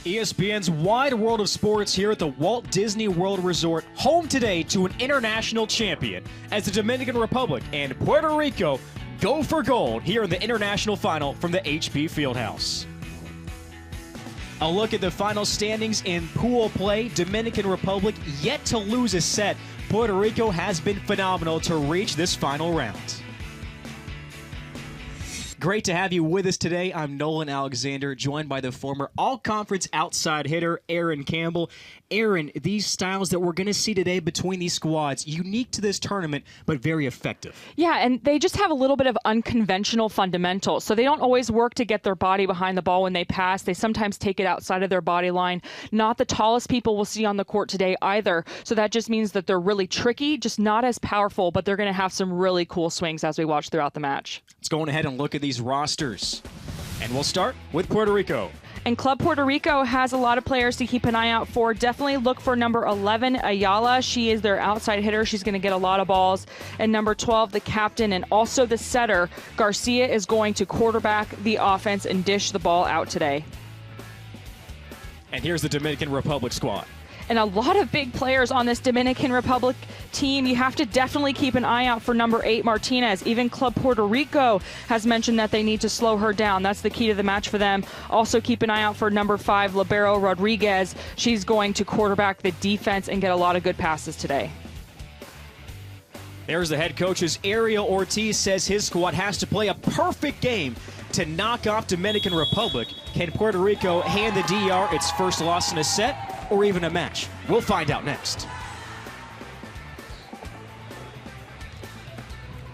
ESPN's Wide World of Sports here at the Walt Disney World Resort, home today to an international champion as the Dominican Republic and Puerto Rico go for gold here in the international final from the HP Fieldhouse. A look at the final standings in pool play. Dominican Republic yet to lose a set. Puerto Rico has been phenomenal to reach this final round. Great to have you with us today. I'm Nolan Alexander, joined by the former all-conference outside hitter, Aaron Campbell. Aaron, these styles that we're going to see today between these squads, unique to this tournament, but very effective. Yeah, and they just have a little bit of unconventional fundamentals. So they don't always work to get their body behind the ball when they pass. They sometimes take it outside of their body line. Not the tallest people we'll see on the court today either. So that just means that they're really tricky, just not as powerful, but they're going to have some really cool swings as we watch throughout the match. Let's go ahead and look at these rosters. And we'll start with Puerto Rico. And Club Puerto Rico has a lot of players to keep an eye out for. Definitely look for number 11, Ayala. She is their outside hitter. She's going to get a lot of balls. And number 12, the captain and also the setter, Garcia, is going to quarterback the offense and dish the ball out today. And here's the Dominican Republic squad. And a lot of big players on this Dominican Republic team. You have to definitely keep an eye out for number 8, Martinez. Even Club Puerto Rico has mentioned that they need to slow her down. That's the key to the match for them. Also keep an eye out for number 5, Libero Rodriguez. She's going to quarterback the defense and get a lot of good passes today. There's the head coach's Ariel Ortiz says his squad has to play a perfect game to knock off Dominican Republic. Can Puerto Rico hand the DR its first loss in a set or even a match? We'll find out next.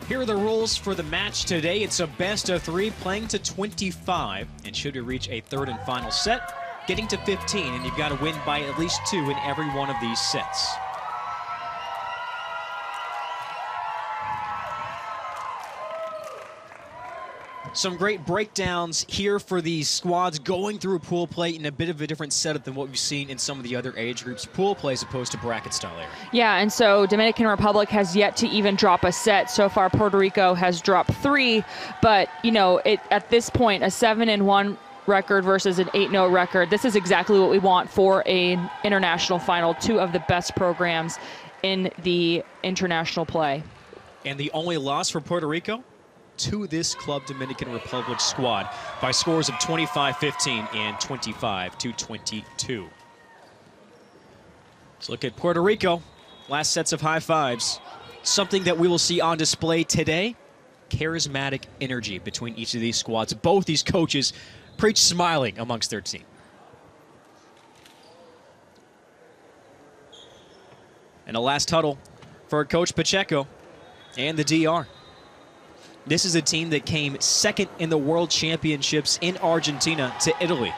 Here are the rules for the match today. It's a best of 3 playing to 25. And should we reach a third and final set, getting to 15, and you've got to win by at least 2 in every one of these sets. Some great breakdowns here for these squads going through pool play in a bit of a different setup than what we've seen in some of the other age groups pool play as opposed to bracket style area. Yeah, and so Dominican Republic has yet to even drop a set. So far, Puerto Rico has dropped 3, but you know, at this point, a 7-1 record versus an 8-0 record. This is exactly what we want for an international final. 2 of the best programs in the international play. And the only loss for Puerto Rico to this Club Dominican Republic squad by scores of 25-15 and 25-22. Let's look at Puerto Rico. Last sets of high fives. Something that we will see on display today, charismatic energy between each of these squads. Both these coaches preach smiling amongst their team. And a last huddle for Coach Pacheco and the DR. This is a team that came second in the World Championships in Argentina to Italy.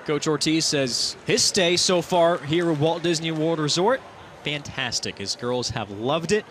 Coach Ortiz says his stay so far here at Walt Disney World Resort, fantastic. His girls have loved it.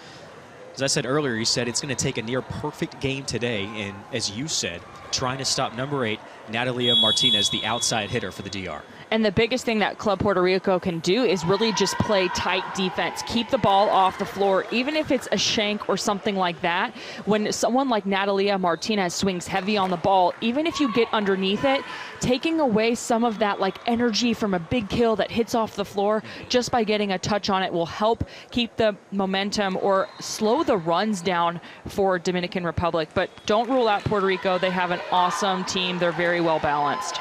As I said earlier, he said it's going to take a near perfect game today. And as you said, trying to stop number 8, Natalia Martinez, the outside hitter for the DR. And the biggest thing that Club Puerto Rico can do is really just play tight defense. Keep the ball off the floor, even if it's a shank or something like that. When someone like Natalia Martinez swings heavy on the ball, even if you get underneath it, taking away some of that like energy from a big kill that hits off the floor just by getting a touch on it will help keep the momentum or slow the runs down for Dominican Republic. But don't rule out Puerto Rico. They have an awesome team. They're very well balanced.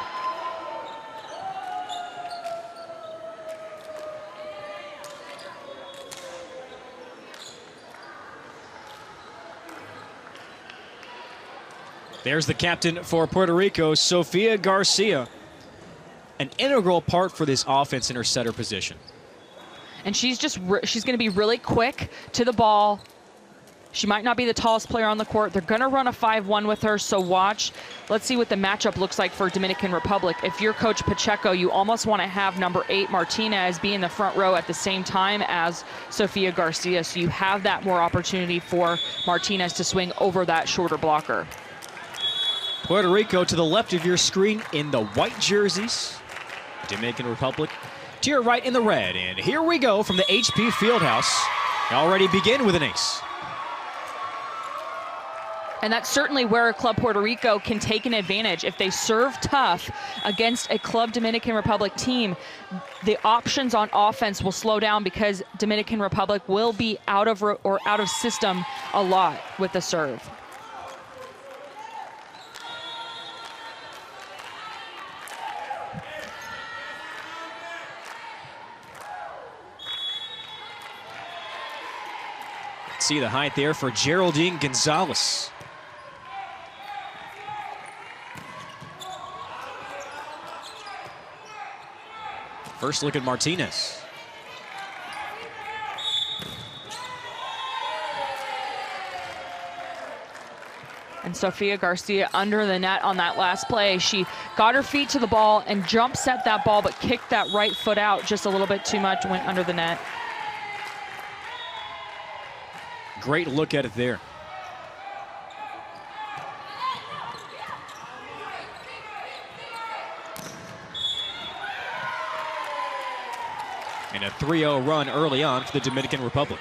There's the captain for Puerto Rico, Sofia Garcia. An integral part for this offense in her setter position. And she's going to be really quick to the ball. She might not be the tallest player on the court. They're going to run a 5-1 with her, so watch. Let's see what the matchup looks like for Dominican Republic. If you're Coach Pacheco, you almost want to have number 8, Martinez, be in the front row at the same time as Sofia Garcia, so you have that more opportunity for Martinez to swing over that shorter blocker. Puerto Rico to the left of your screen in the white jerseys. Dominican Republic to your right in the red. And here we go from the HP Fieldhouse. Already begin with an ace. And that's certainly where Club Puerto Rico can take an advantage. If they serve tough against a Club Dominican Republic team, the options on offense will slow down because Dominican Republic will be out of system a lot with the serve. See the height there for Geraldine Gonzalez. First look at Martinez. And Sofia Garcia under the net on that last play. She got her feet to the ball and jump set that ball, but kicked that right foot out just a little bit too much, went under the net. Great look at it there. And a 3-0 run early on for the Dominican Republic.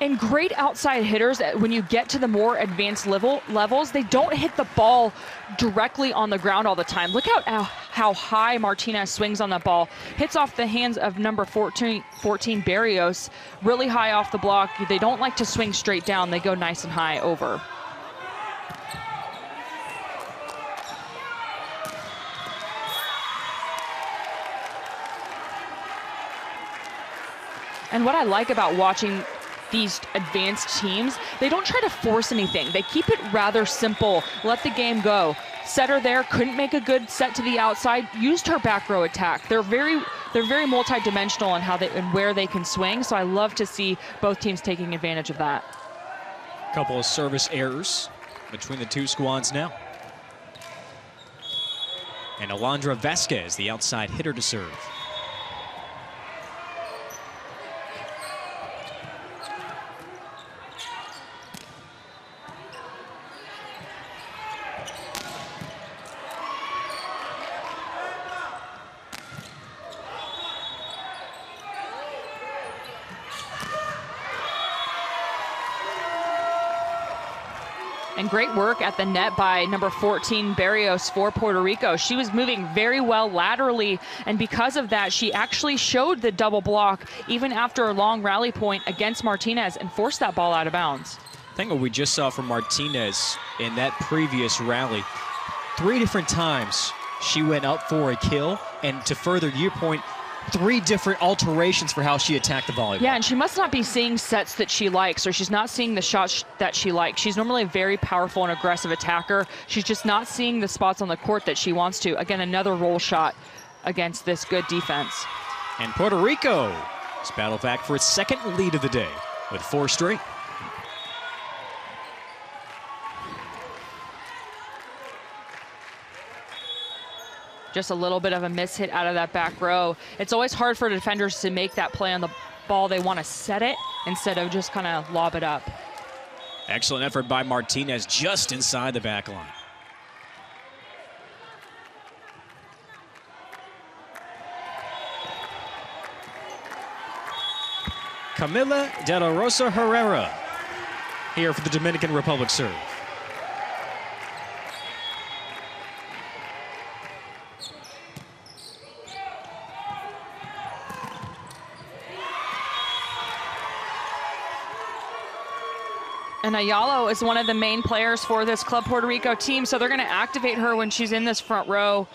And great outside hitters, when you get to the more advanced levels, they don't hit the ball directly on the ground all the time. Look out how high Martinez swings on that ball. Hits off the hands of number 14 Barrios, really high off the block. They don't like to swing straight down. They go nice and high over. And what I like about watching these advanced teams, they don't try to force anything. They keep it rather simple. Let the game go. Setter there, couldn't make a good set to the outside, used her back row attack. They're very multi-dimensional in how they and where they can swing, so I love to see both teams taking advantage of that. Couple of service errors between the two squads now. And Alondra Vasquez, the outside hitter to serve. And great work at the net by number 14 Barrios for Puerto Rico. She was moving very well laterally, and because of that, she actually showed the double block even after a long rally point against Martinez and forced that ball out of bounds. I think what we just saw from Martinez in that previous rally, 3 different times she went up for a kill, and to further your point, 3 different alterations for how she attacked the volleyball. Yeah, and she must not be seeing sets that she likes, or she's not seeing the shots that she likes. She's normally a very powerful and aggressive attacker. She's just not seeing the spots on the court that she wants to. Again, another roll shot against this good defense. And Puerto Rico is battle back for its second lead of the day with 4 straight. Just a little bit of a miss hit out of that back row. It's always hard for defenders to make that play on the ball. They want to set it instead of just kind of lob it up. Excellent effort by Martinez just inside the back line. Camila De La Rosa Herrera here for the Dominican Republic serve. And Ayalo is one of the main players for this Club Puerto Rico team, so they're going to activate her when she's in this front row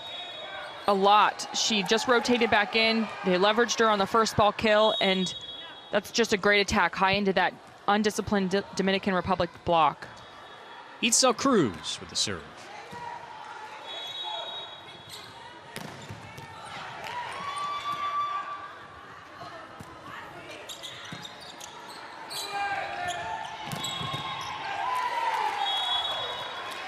a lot. She just rotated back in. They leveraged her on the first ball kill, and that's just a great attack high into that undisciplined Dominican Republic block. Itzel Cruz with the serve.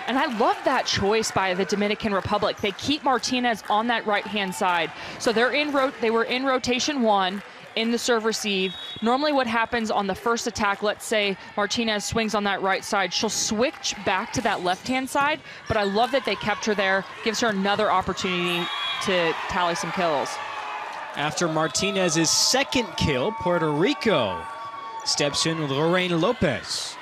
And I love that choice by the Dominican Republic. They keep Martinez on that right-hand side. So they were in rotation 1 in the serve receive. Normally what happens on the first attack, let's say Martinez swings on that right side, she'll switch back to that left-hand side, but I love that they kept her there. Gives her another opportunity to tally some kills. After Martinez's second kill, Puerto Rico steps in with Lorraine Lopez.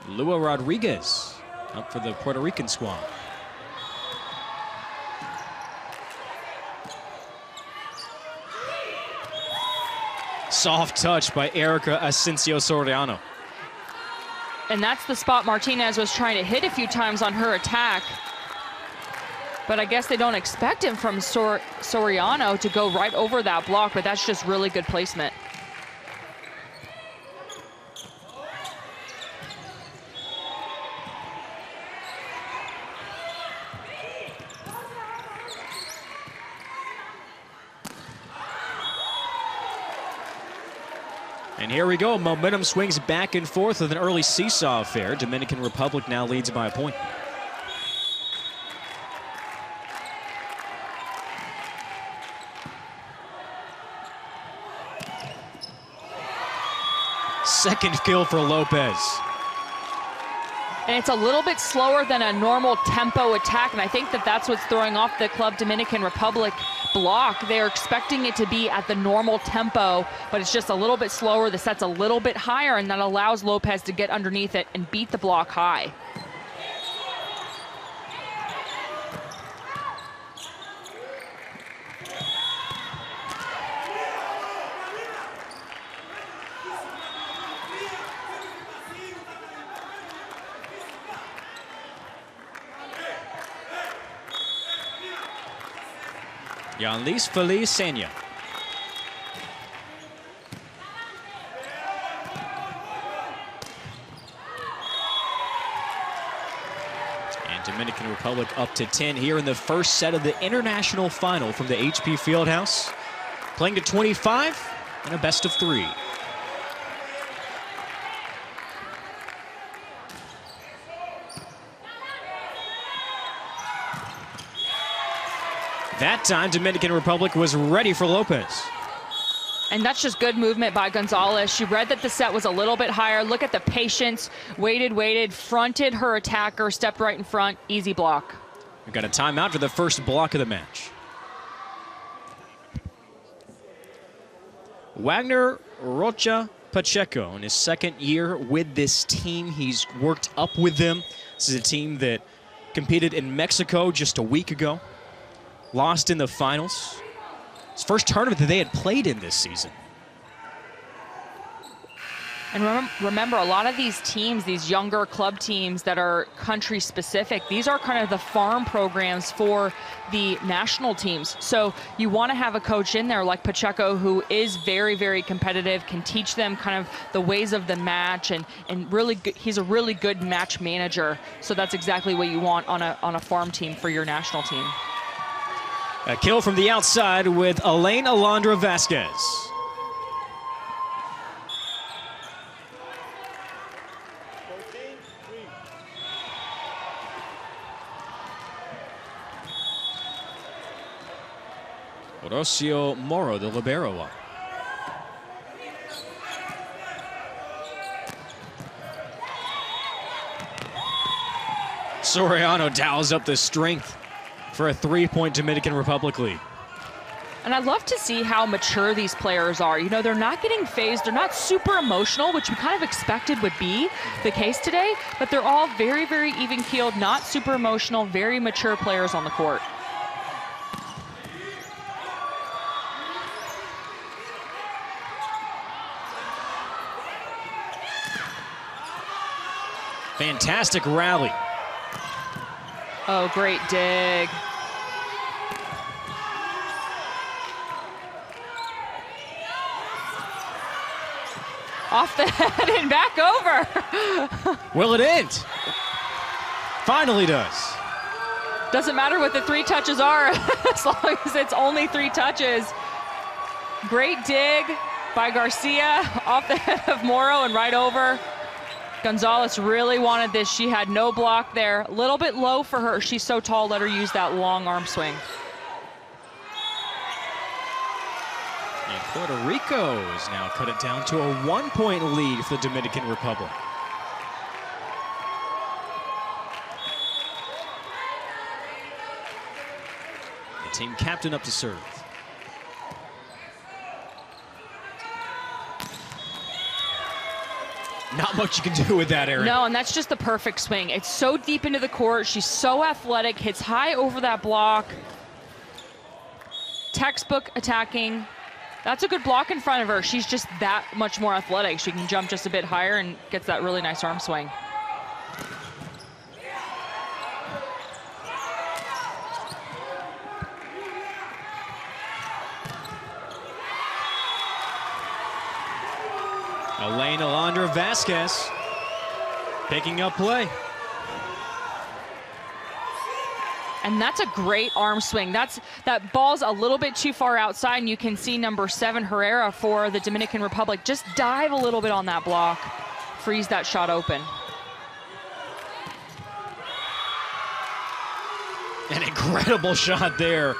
Lua Rodriguez up for the Puerto Rican squad. Soft touch by Erica Asensio Soriano. And that's the spot Martinez was trying to hit a few times on her attack. But I guess they don't expect him from Soriano to go right over that block, but that's just really good placement. And here we go. Momentum swings back and forth with an early seesaw affair. Dominican Republic now leads by a point. Second kill for Lopez. And it's a little bit slower than a normal tempo attack, and I think that that's what's throwing off the Club Dominican Republic block. They're expecting it to be at the normal tempo, but it's just a little bit slower. The set's a little bit higher, and that allows Lopez to get underneath it and beat the block high. Yanlis Feliz Senya. And Dominican Republic up to 10 here in the first set of the international final from the HP Fieldhouse. Playing to 25 and a best of 3. That time, Dominican Republic was ready for Lopez. And that's just good movement by Gonzalez. She read that the set was a little bit higher. Look at the patience. Waited, fronted her attacker, stepped right in front. Easy block. We've got a timeout for the first block of the match. Wagner Rocha Pacheco in his second year with this team. He's worked up with them. This is a team that competed in Mexico just a week ago. Lost in the finals. His first tournament that they had played in this season. And remember, a lot of these teams, these younger club teams that are country specific, these are kind of the farm programs for the national teams. So you want to have a coach in there like Pacheco, who is very, very competitive, can teach them kind of the ways of the match, and really good, he's a really good match manager. So that's exactly what you want on a farm team for your national team. A kill from the outside with Elaine Alondra Vasquez. Horacio Moro, the libero. Soriano dials up the strength for a 3-point Dominican Republic lead. And I love to see how mature these players are. You know, they're not getting phased. They're not super emotional, which we kind of expected would be the case today, but they're all very, very even-keeled, not super emotional, very mature players on the court. Fantastic rally. Oh, great dig. Off the head and back over. Will it end? Finally does. Doesn't matter what the 3 touches are, as long as it's only 3 touches. Great dig by Garcia off the head of Moro and right over. Gonzalez really wanted this. She had no block there. A little bit low for her. She's so tall, let her use that long arm swing. And Puerto Rico has now cut it down to a 1-point lead for the Dominican Republic. The team captain up to serve. Not much you can do with that, Aaron. No, and that's just the perfect swing. It's so deep into the court. She's so athletic, hits high over that block. Textbook attacking. That's a good block in front of her. She's just that much more athletic. She can jump just a bit higher and gets that really nice arm swing. Elaine Alondra Vasquez picking up play. And that's a great arm swing. That ball's a little bit too far outside, and you can see number 7, Herrera, for the Dominican Republic, just dive a little bit on that block, freeze that shot open. An incredible shot there,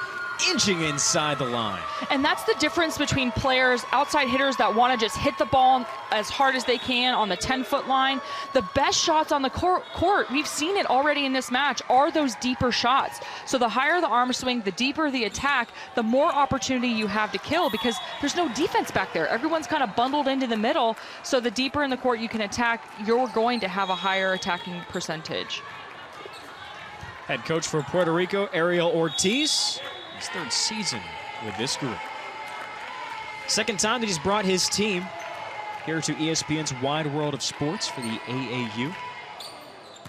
inching inside the line. And that's the difference between players, outside hitters that want to just hit the ball as hard as they can on the 10-foot line. The best shots on the court, we've seen it already in this match, are those deeper shots. So the higher the arm swing, the deeper the attack, the more opportunity you have to kill, because there's no defense back there. Everyone's kind of bundled into the middle, so the deeper in the court you can attack, you're going to have a higher attacking percentage. Head coach for Puerto Rico, Ariel Ortiz. His 3rd season with this group. 2nd time that he's brought his team here to ESPN's Wide World of Sports for the AAU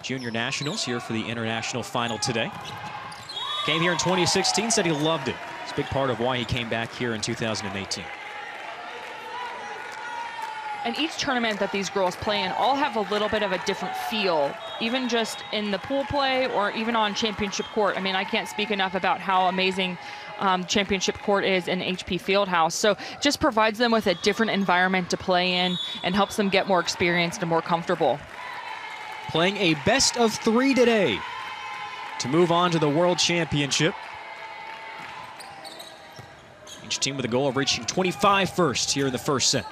Junior Nationals, here for the international final today. Came here in 2016, said he loved it. It's a big part of why he came back here in 2018. And each tournament that these girls play in all have a little bit of a different feel, even just in the pool play or even on championship court. I mean, I can't speak enough about how amazing championship court is in HP Fieldhouse. So it just provides them with a different environment to play in and helps them get more experienced and more comfortable. Playing a best of 3 today to move on to the World Championship. Each team with a goal of reaching 25 first here in the first set.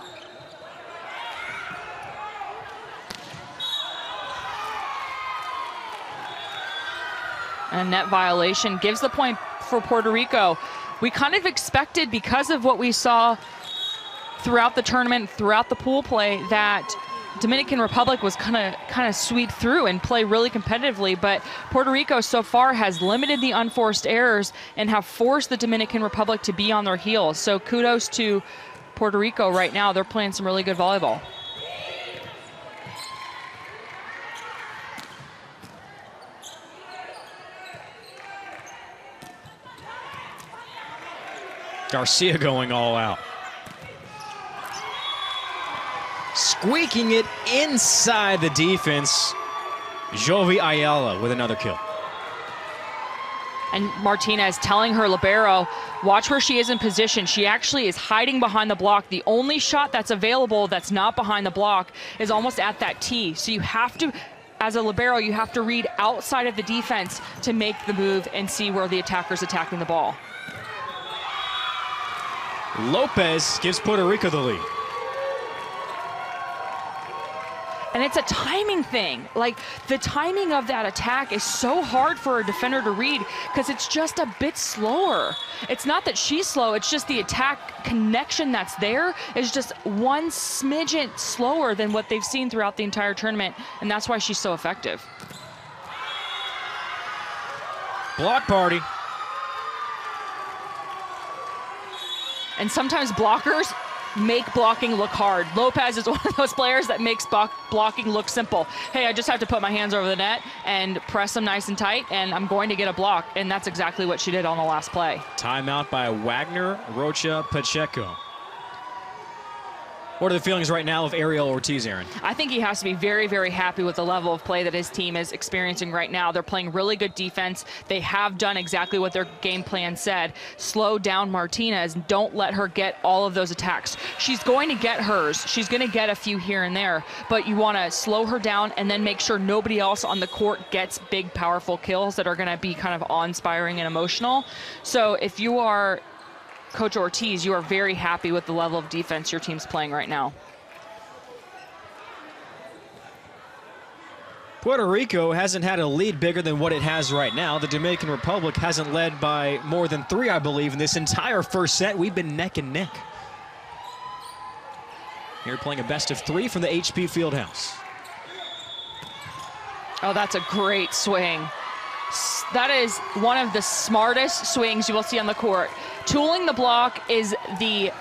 And net violation gives the point for Puerto Rico. We kind of expected, because of what we saw throughout the tournament, throughout the pool play, that Dominican Republic was kind of sweep through and play really competitively, but Puerto Rico so far has limited the unforced errors and have forced the Dominican Republic to be on their heels. So kudos to Puerto Rico right now. They're playing some really good volleyball. Garcia going all out. Squeaking it inside the defense. Jovi Ayala with another kill. And Martinez telling her libero, watch where she is in position. She actually is hiding behind the block. The only shot that's available that's not behind the block is almost at that tee. So you have to, as a libero, you have to read outside of the defense to make the move and see where the attacker's attacking the ball. Lopez gives Puerto Rico the lead. And it's a timing thing. Like, the timing of that attack is so hard for a defender to read because it's just a bit slower. It's not that she's slow, it's just the attack connection that's there is just one smidgen slower than what they've seen throughout the entire tournament, and that's why she's so effective. Block party. And sometimes blockers make blocking look hard. Lopez is one of those players that makes blocking look simple. Hey, I just have to put my hands over the net and press them nice and tight, and I'm going to get a block. And that's exactly what she did on the last play. Timeout by Wagner, Rocha, Pacheco. What are the feelings right now of Ariel Ortiz, Aaron? I think he has to be very, very happy with the level of play that his team is experiencing right now. They're playing really good defense. They have done exactly what their game plan said. Slow down Martinez. Don't let her get all of those attacks. She's going to get hers. She's going to get a few here and there, but you want to slow her down and then make sure nobody else on the court gets big, powerful kills that are going to be kind of awe-inspiring and emotional. So if you are Coach Ortiz, you are very happy with the level of defense your team's playing right now. Puerto Rico hasn't had a lead bigger than what it has right now. The Dominican Republic hasn't led by more than 3, I believe, in this entire first set. We've been neck and neck. Here playing a best of 3 from the HP Fieldhouse. Oh, that's a great swing. That is one of the smartest swings you will see on the court. Tooling the block is the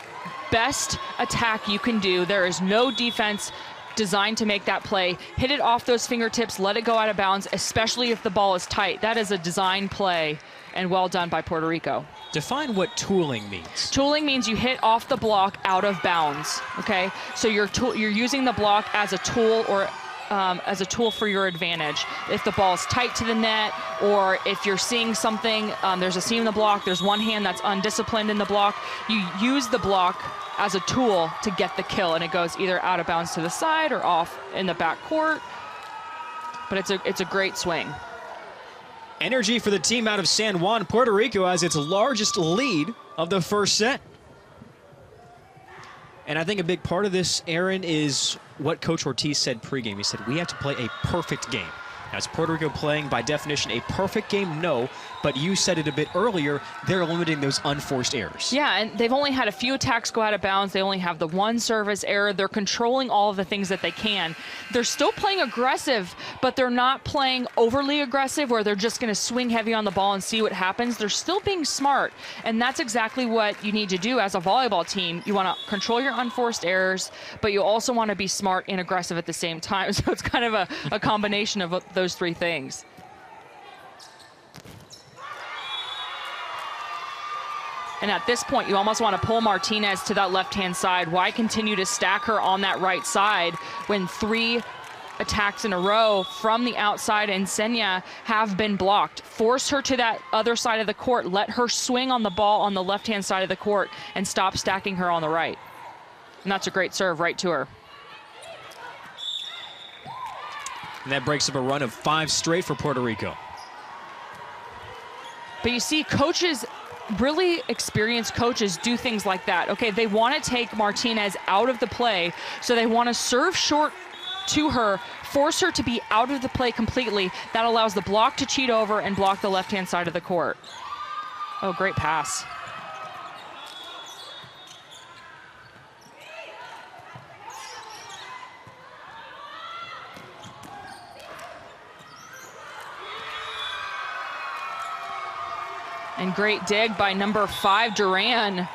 best attack you can do. There is no defense designed to make that play. Hit it off those fingertips, let it go out of bounds, especially if the ball is tight. That is a design play, and well done by Puerto Rico. Define what tooling means. Tooling means you hit off the block out of bounds, okay? So you're using the block as a tool or as a tool for your advantage. If the ball is tight to the net, or if you're seeing something, there's a seam in the block, there's one hand that's undisciplined in the block, you use the block as a tool to get the kill, and it goes either out of bounds to the side or off in the back court. But it's a great swing. Energy for the team out of San Juan. Puerto Rico has its largest lead of the first set. And I think a big part of this, Aaron, is what Coach Ortiz said pregame. He said, we have to play a perfect game. Now, is Puerto Rico playing, by definition, a perfect game? No, but you said it a bit earlier, they're limiting those unforced errors. Yeah, and they've only had a few attacks go out of bounds. They only have the one service error. They're controlling all of the things that they can. They're still playing aggressive, but they're not playing overly aggressive where they're just going to swing heavy on the ball and see what happens. They're still being smart, and that's exactly what you need to do as a volleyball team. You want to control your unforced errors, but you also want to be smart and aggressive at the same time. So it's kind of a combination of those three things. And at this point, you almost want to pull Martinez to that left-hand side. Why continue to stack her on that right side when 3 attacks in a row from the outside and Senya have been blocked? Force her to that other side of the court. Let her swing on the ball on the left-hand side of the court and stop stacking her on the right. And that's a great serve right to her. And that breaks up a run of 5 straight for Puerto Rico. But you see, coaches, really experienced coaches, do things like that. Okay, they want to take Martinez out of the play, so they want to serve short to her, force her to be out of the play completely. That allows the block to cheat over and block the left-hand side of the court. Oh, great pass. And great dig by number 5, Duran.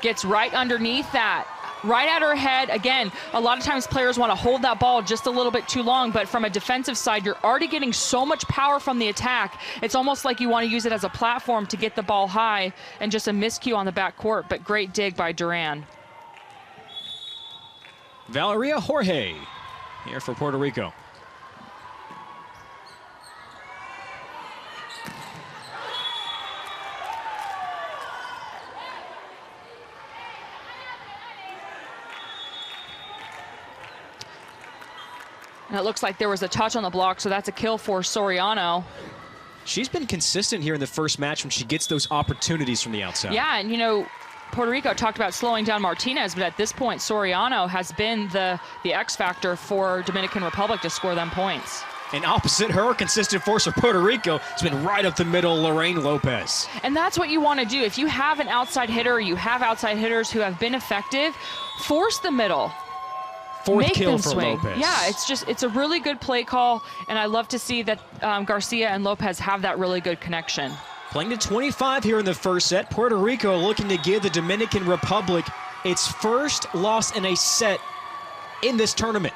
Gets right underneath that, right at her head. Again, a lot of times players want to hold that ball just a little bit too long, but from a defensive side, you're already getting so much power from the attack. It's almost like you want to use it as a platform to get the ball high, and just a miscue on the back court, but great dig by Duran. Valeria Jorge here for Puerto Rico. And it looks like there was a touch on the block, so that's a kill for Soriano. She's been consistent here in the first match when she gets those opportunities from the outside. Yeah, and you know, Puerto Rico talked about slowing down Martinez, but at this point, Soriano has been the X factor for Dominican Republic to score them points. And opposite her, consistent force of Puerto Rico has been right up the middle, Lorraine Lopez. And that's what you want to do. If you have an outside hitter, you have outside hitters who have been effective, force the middle. Fourth Make kill them for swing. Lopez. Yeah, it's a really good play call, and I love to see that Garcia and Lopez have that really good connection. Playing to 25 here in the first set. Puerto Rico looking to give the Dominican Republic its first loss in a set in this tournament.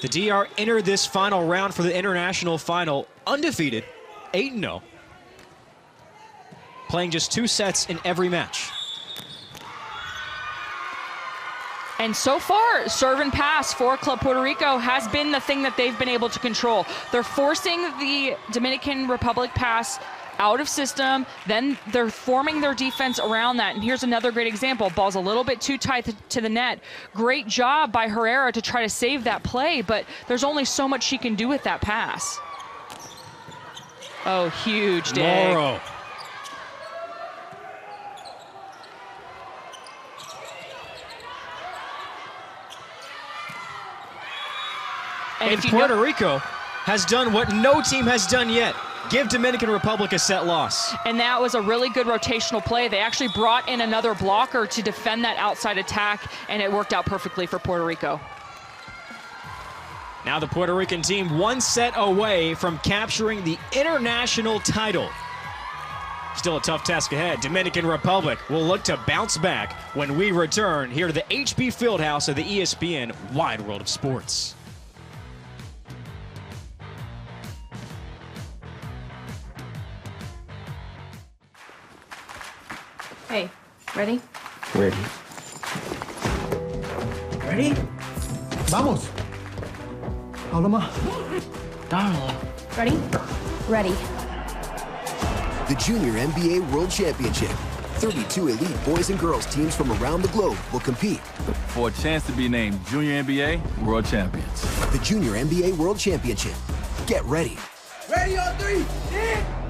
The DR entered this final round for the international final undefeated, 8-0. Playing just 2 sets in every match. And so far, serve and pass for Club Puerto Rico has been the thing that they've been able to control. They're forcing the Dominican Republic pass out of system, then they're forming their defense around that. And here's another great example. Ball's a little bit too tight to the net. Great job by Herrera to try to save that play, but there's only so much she can do with that pass. Oh, huge dig. Morrow. And Puerto Rico has done what no team has done yet. give Dominican Republic a set loss. And that was a really good rotational play. They actually brought in another blocker to defend that outside attack, and it worked out perfectly for Puerto Rico. Now the Puerto Rican team 1 set away from capturing the international title. Still a tough task ahead. Dominican Republic will look to bounce back when we return here to the HP Fieldhouse of the ESPN Wide World of Sports. Hey, ready? Ready. Ready? Vamos. Habla más. Darla. Ready? Ready. The Junior NBA World Championship. 32 elite boys and girls teams from around the globe will compete For a chance to be named Junior NBA World Champions. The Junior NBA World Championship. Get ready. Ready on 3. In,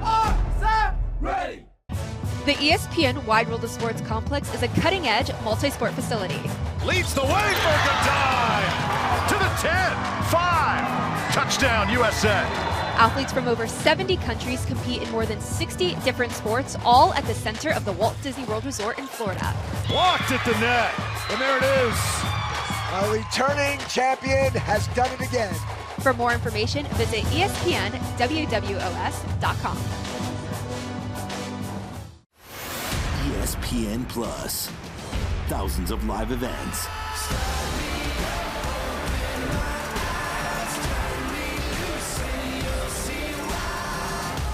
on, set, ready. The ESPN Wide World of Sports complex is a cutting-edge multi-sport facility. Leads the way for Godai to the 10, 5, touchdown USA. Athletes from over 70 countries compete in more than 60 different sports, all at the center of the Walt Disney World Resort in Florida. Blocked at the net, and there it is. A returning champion has done it again. For more information, visit ESPNWWOS.com. ESPN Plus. Thousands of live events.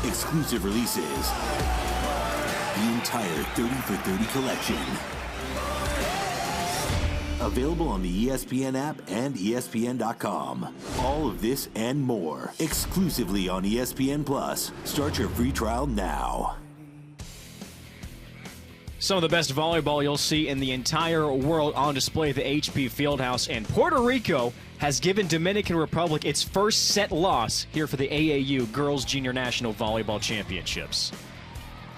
Exclusive releases. The entire 30 for 30 collection. Available on the ESPN app and ESPN.com. All of this and more exclusively on ESPN Plus. Start your free trial now. Some of the best volleyball you'll see in the entire world on display at the HP Fieldhouse, and Puerto Rico has given Dominican Republic its first set loss here for the AAU Girls Junior National Volleyball Championships.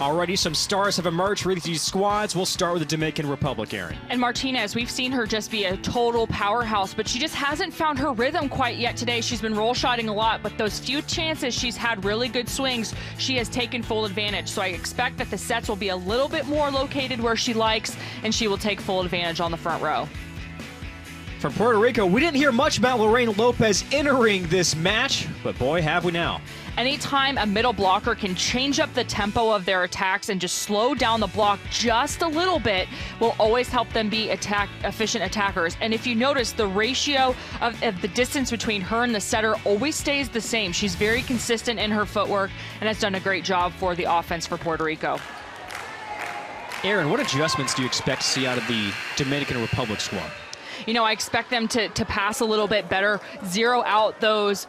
Already some stars have emerged for these squads. We'll start with the Dominican Republic, Aaron. And Martinez, we've seen her just be a total powerhouse, but she just hasn't found her rhythm quite yet today. She's been roll shotting a lot, but those few chances she's had really good swings, she has taken full advantage. So I expect that the sets will be a little bit more located where she likes, and she will take full advantage on the front row. From Puerto Rico, we didn't hear much about Lorraine Lopez entering this match, but boy, have we now. Anytime a middle blocker can change up the tempo of their attacks and just slow down the block just a little bit, will always help them be efficient attackers. And if you notice, the ratio of the distance between her and the setter always stays the same. She's very consistent in her footwork and has done a great job for the offense for Puerto Rico. Aaron, what adjustments do you expect to see out of the Dominican Republic squad? You know, I expect them to pass a little bit better, zero out those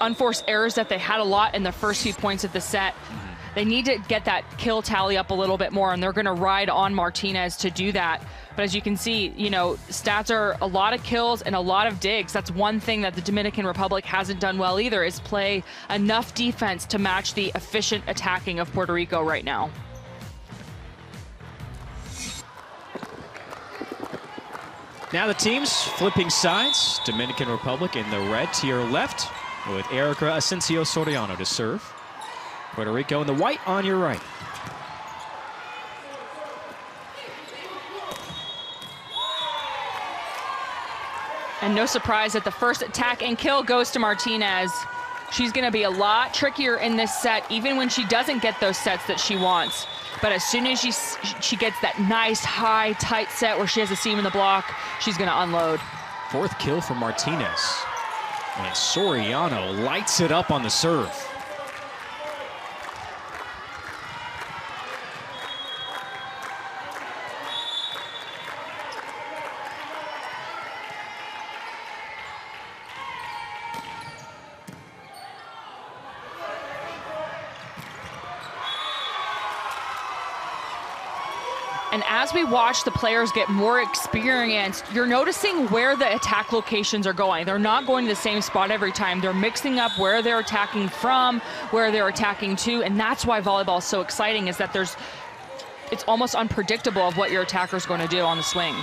unforced errors that they had a lot in the first few points of the set. They need to get that kill tally up a little bit more, and they're going to ride on Martinez to do that. But as you can see, you know, stats are a lot of kills and a lot of digs. That's one thing that the Dominican Republic hasn't done well either, is play enough defense to match the efficient attacking of Puerto Rico right now. Now the teams flipping sides. Dominican Republic in the red to your left, with Erica Asensio Soriano to serve. Puerto Rico in the white on your right. And no surprise that the first attack and kill goes to Martinez. She's going to be a lot trickier in this set, even when she doesn't get those sets that she wants. But as soon as she gets that nice, high, tight set where she has a seam in the block, she's going to unload. Fourth kill for Martinez. And Soriano lights it up on the serve. And as we watch the players get more experienced, you're noticing where the attack locations are going. They're not going to the same spot every time. They're mixing up where they're attacking from, where they're attacking to, and that's why volleyball is so exciting, is that it's almost unpredictable of what your attacker is going to do on the swing.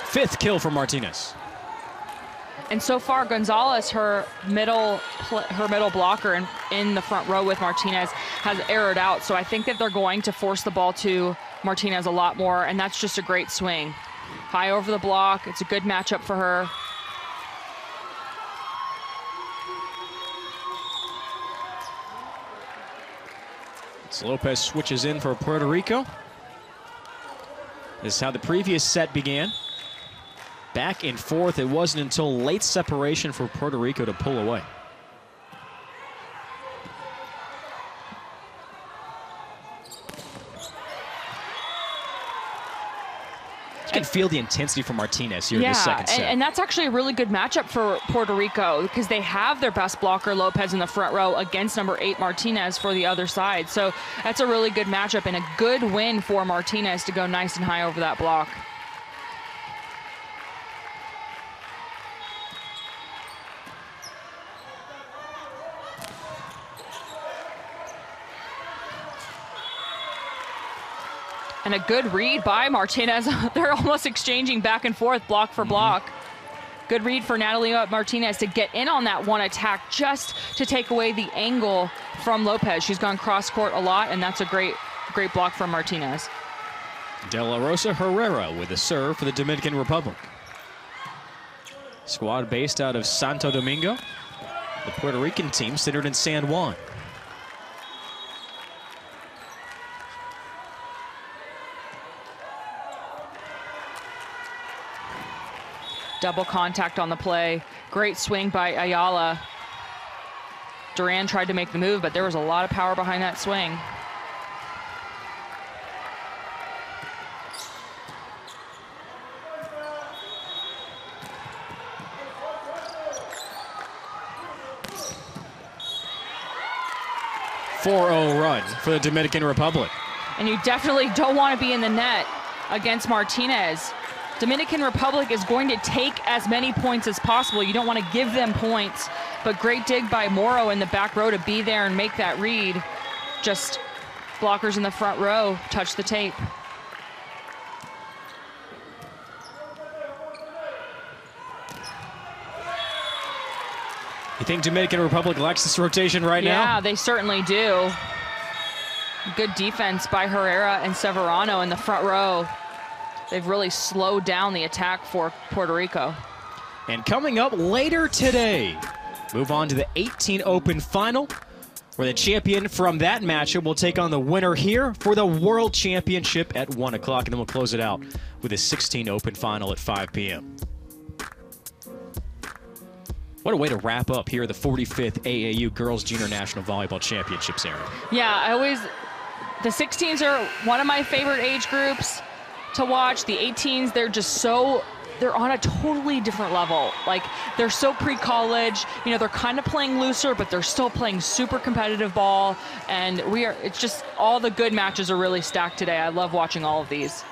5th kill for Martinez. And so far, Gonzalez, her middle blocker in the front row with Martinez, has errored out. So I think that they're going to force the ball to Martinez a lot more, and that's just a great swing. High over the block. It's a good matchup for her. So Lopez switches in for Puerto Rico. This is how the previous set began. Back and forth. It wasn't until late separation for Puerto Rico to pull away. You can feel the intensity from Martinez here in the second set. And that's actually a really good matchup for Puerto Rico because they have their best blocker, Lopez, in the front row against number 8, Martinez, for the other side. So that's a really good matchup and a good win for Martinez to go nice and high over that block. And a good read by Martinez. They're almost exchanging back and forth, block for block. Good read for Natalia Martinez to get in on that one attack just to take away the angle from Lopez. She's gone cross court a lot, and that's a great block from Martinez. De La Rosa Herrera with a serve for the Dominican Republic. Squad based out of Santo Domingo. The Puerto Rican team centered in San Juan. Double contact on the play. Great swing by Ayala. Duran tried to make the move, but there was a lot of power behind that swing. .40 run for the Dominican Republic. And you definitely don't want to be in the net against Martinez. Dominican Republic is going to take as many points as possible. You don't want to give them points, but great dig by Morrow in the back row to be there and make that read. Just blockers in the front row touch the tape. You think Dominican Republic likes this rotation right now? Yeah, they certainly do. Good defense by Herrera and Severano in the front row. They've really slowed down the attack for Puerto Rico. And coming up later today, move on to the 18 Open Final, where the champion from that matchup will take on the winner here for the World Championship at 1 o'clock. And then we'll close it out with a 16 Open Final at 5 p.m. What a way to wrap up here the 45th AAU Girls Junior National Volleyball Championships, Aaron. Yeah, the 16s are one of my favorite age groups to watch. The 18s, they're on a totally different level. Like, they're so pre-college, you know, they're kind of playing looser, but they're still playing super competitive ball. And it's just, all the good matches are really stacked today. I love watching all of these.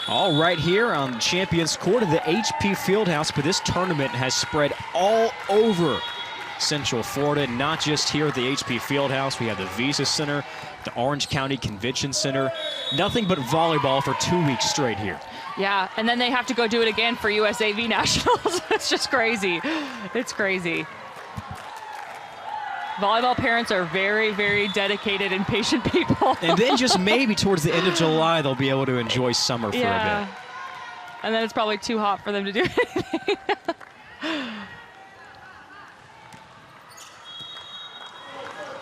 All right here on Champions Court of the HP Fieldhouse, but this tournament has spread all over Central Florida, not just here at the HP Fieldhouse. We have the Visa Center, the Orange County Convention Center. Nothing but volleyball for 2 weeks straight here. Yeah, and then they have to go do it again for USAV Nationals. It's just crazy. It's crazy. Volleyball parents are very, very dedicated and patient people. And then just maybe towards the end of July, they'll be able to enjoy summer for a bit. And then it's probably too hot for them to do anything.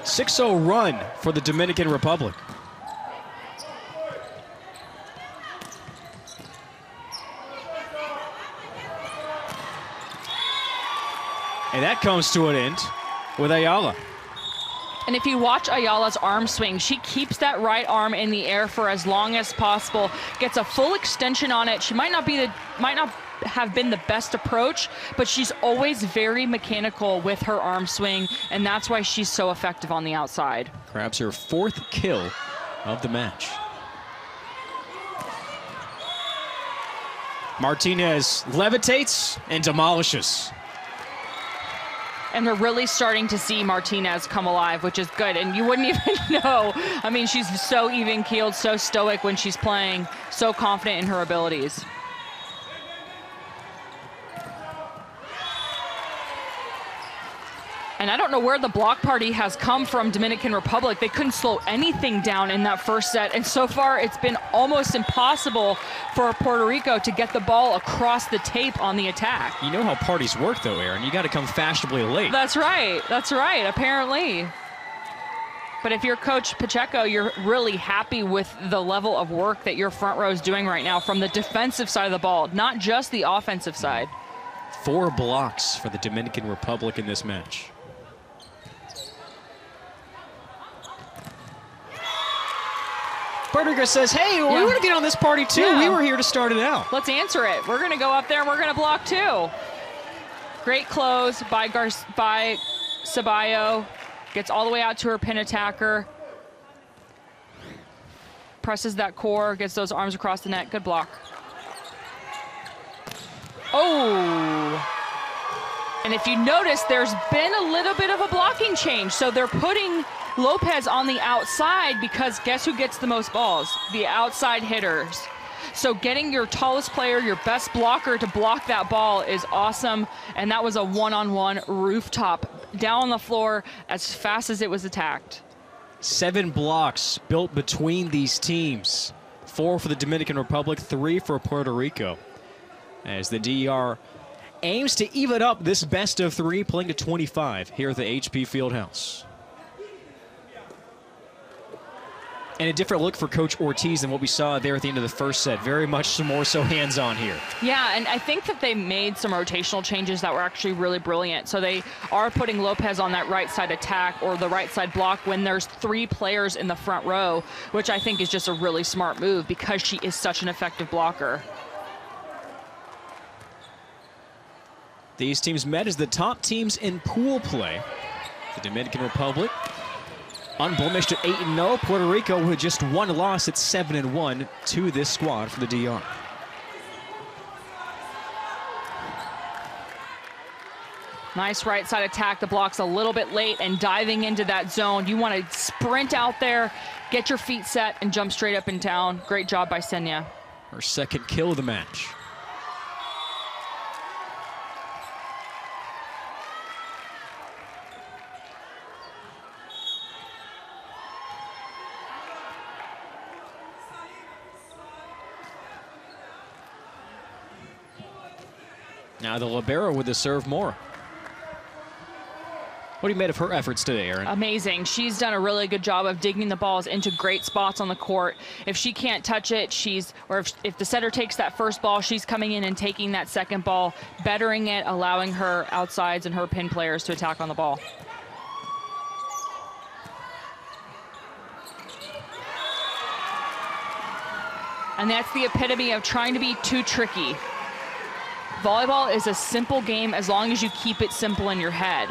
.60 run for the Dominican Republic. And that comes to an end with Ayala. And if you watch Ayala's arm swing, she keeps that right arm in the air for as long as possible, gets a full extension on it. She might not have been the best approach, but she's always very mechanical with her arm swing, and that's why she's so effective on the outside. Grabs her 4th kill of the match. Martinez levitates and demolishes. And they're really starting to see Martinez come alive, which is good. And you wouldn't even know. I mean, she's so even-keeled, so stoic when she's playing, so confident in her abilities. And I don't know where the block party has come from Dominican Republic. They couldn't slow anything down in that first set. And so far, it's been almost impossible for Puerto Rico to get the ball across the tape on the attack. You know how parties work, though, Aaron. You got to come fashionably late. That's right. That's right, apparently. But if you're Coach Pacheco, you're really happy with the level of work that your front row is doing right now from the defensive side of the ball, not just the offensive side. 4 blocks for the Dominican Republic in this match. Puerto Rico says, hey, we want to get on this party too. Yeah. We were here to start it out. Let's answer it. We're going to go up there and we're going to block too. Great close by Ceballo. Gets all the way out to her pin attacker. Presses that core, gets those arms across the net. Good block. Oh. And if you notice, there's been a little bit of a blocking change. So they're putting Lopez on the outside because guess who gets the most balls? The outside hitters. So getting your tallest player, your best blocker to block that ball is awesome. And that was a one-on-one rooftop down on the floor as fast as it was attacked. 7 blocks built between these teams. 4 for the Dominican Republic, 3 for Puerto Rico. As the DER aims to even up this best of 3, playing to 25 here at the HP Fieldhouse. And a different look for Coach Ortiz than what we saw there at the end of the first set. Very much more so hands-on here. Yeah, and I think that they made some rotational changes that were actually really brilliant. So they are putting Lopez on that right side attack or the right side block when there's 3 players in the front row, which I think is just a really smart move because she is such an effective blocker. These teams met as the top teams in pool play. The Dominican Republic unblemished at 8-0. Puerto Rico with just 1 loss at 7-1 to this squad for the DR. Nice right side attack. The block's a little bit late and diving into that zone. You want to sprint out there, get your feet set, and jump straight up and down. Great job by Senya. Her second kill of the match. Now the libero with the serve more. What do you made of her efforts today, Aaron? Amazing. She's done a really good job of digging the balls into great spots on the court. If she can't touch it, if the setter takes that first ball, she's coming in and taking that second ball, bettering it, allowing her outsides and her pin players to attack on the ball. And that's the epitome of trying to be too tricky. Volleyball is a simple game as long as you keep it simple in your head.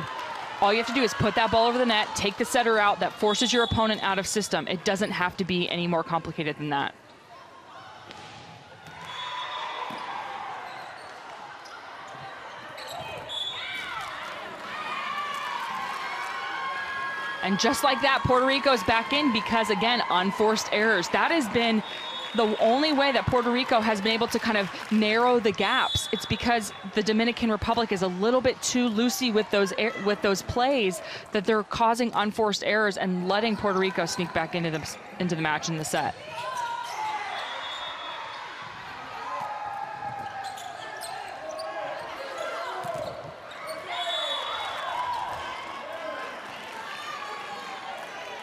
All you have to do is put that ball over the net, take the setter out. That forces your opponent out of system. It doesn't have to be any more complicated than that. And just like that, Puerto Rico's back in because, again, unforced errors. That has been the only way that Puerto Rico has been able to kind of narrow the gaps. It's because the Dominican Republic is a little bit too loosey with those plays that they're causing unforced errors and letting Puerto Rico sneak back into the match in the set.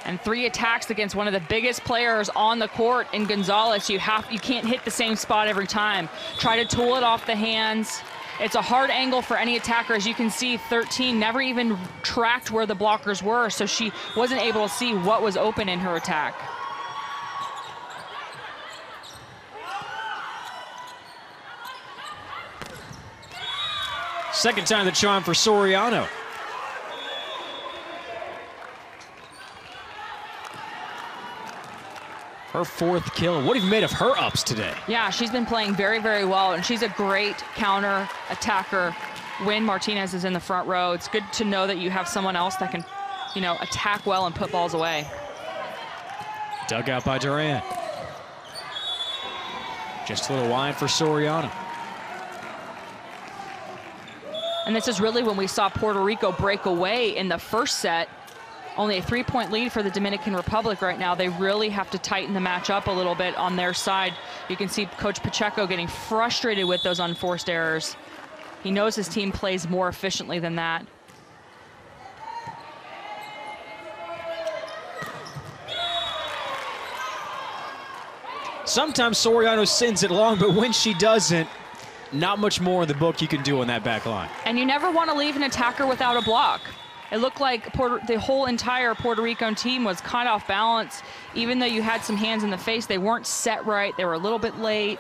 And 3 attacks against one of the biggest players on the court in Gonzalez. You can't hit the same spot every time. Try to tool it off the hands. It's a hard angle for any attacker. As you can see, 13 never even tracked where the blockers were, so she wasn't able to see what was open in her attack. Second time the charm for Soriano. Her 4th kill. What have you made of her ups today? Yeah, she's been playing very, very well, and she's a great counter attacker when Martinez is in the front row. It's good to know that you have someone else that can, attack well and put balls away. Dug out by Durant. Just a little wide for Soriano. And this is really when we saw Puerto Rico break away in the first set. Only a 3-point lead for the Dominican Republic right now. They really have to tighten the match up a little bit on their side. You can see Coach Pacheco getting frustrated with those unforced errors. He knows his team plays more efficiently than that. Sometimes Soriano sends it long, but when she doesn't, not much more in the book you can do on that back line. And you never want to leave an attacker without a block. It looked like the whole entire Puerto Rican team was kind of off balance. Even though you had some hands in the face, they weren't set right. They were a little bit late.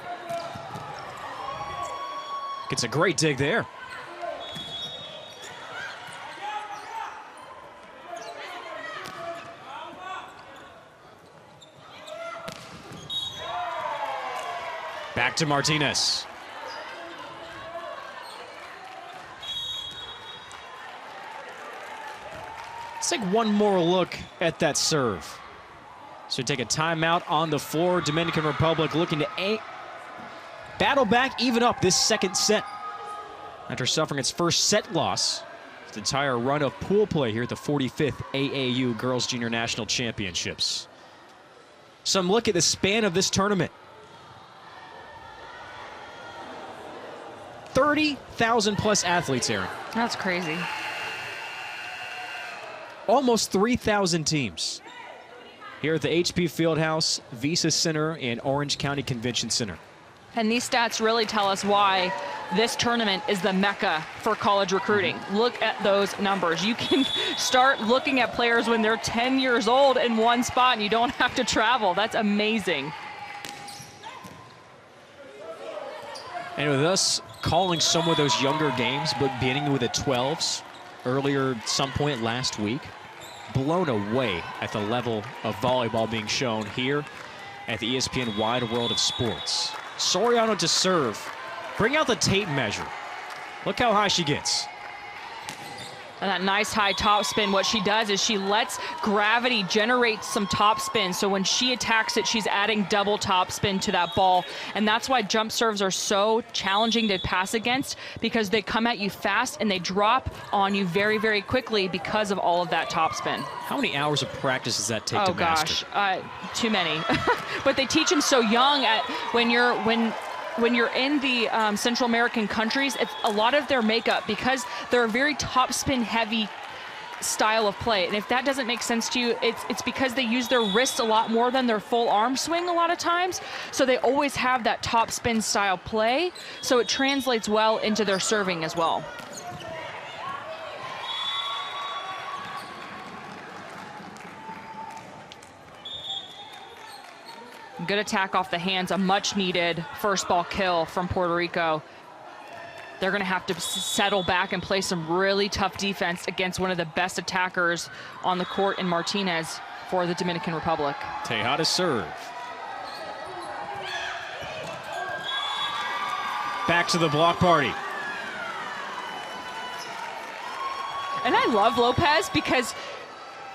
Gets a great dig there. Back to Martinez. Let's take one more look at that serve. So take a timeout on the floor. Dominican Republic looking to battle back, even up this second set. After suffering its first set loss, its entire run of pool play here at the 45th AAU Girls Junior National Championships. Some look at the span of this tournament. 30,000 plus athletes, Aaron. That's crazy. Almost 3,000 teams here at the HP Fieldhouse, Visa Center, and Orange County Convention Center. And these stats really tell us why this tournament is the mecca for college recruiting. Look at those numbers. You can start looking at players when they're 10 years old in one spot and you don't have to travel. That's amazing. And with us calling some of those younger games, but beginning with the 12s earlier some point last week, blown away at the level of volleyball being shown here at the ESPN Wide World of Sports. Soriano to serve. Bring out the tape measure. Look how high she gets. And that nice high top spin, what she does is she lets gravity generate some top spin. So when she attacks it, she's adding double top spin to that ball. And that's why jump serves are so challenging to pass against, because they come at you fast and they drop on you very, very quickly because of all of that top spin. How many hours of practice does that take to master? Oh gosh, too many. But they teach them so young at when you're in the Central American countries, it's a lot of their makeup, because they're a very top spin heavy style of play. And if that doesn't make sense to you, it's because they use their wrists a lot more than their full arm swing a lot of times. So they always have that top spin style play. So it translates well into their serving as well. Good attack off the hands, a much needed first ball kill from Puerto Rico. They're gonna have to settle back and play some really tough defense against one of the best attackers on the court in Martinez for the Dominican Republic. Tejada serve. Back to the block party. And I love Lopez because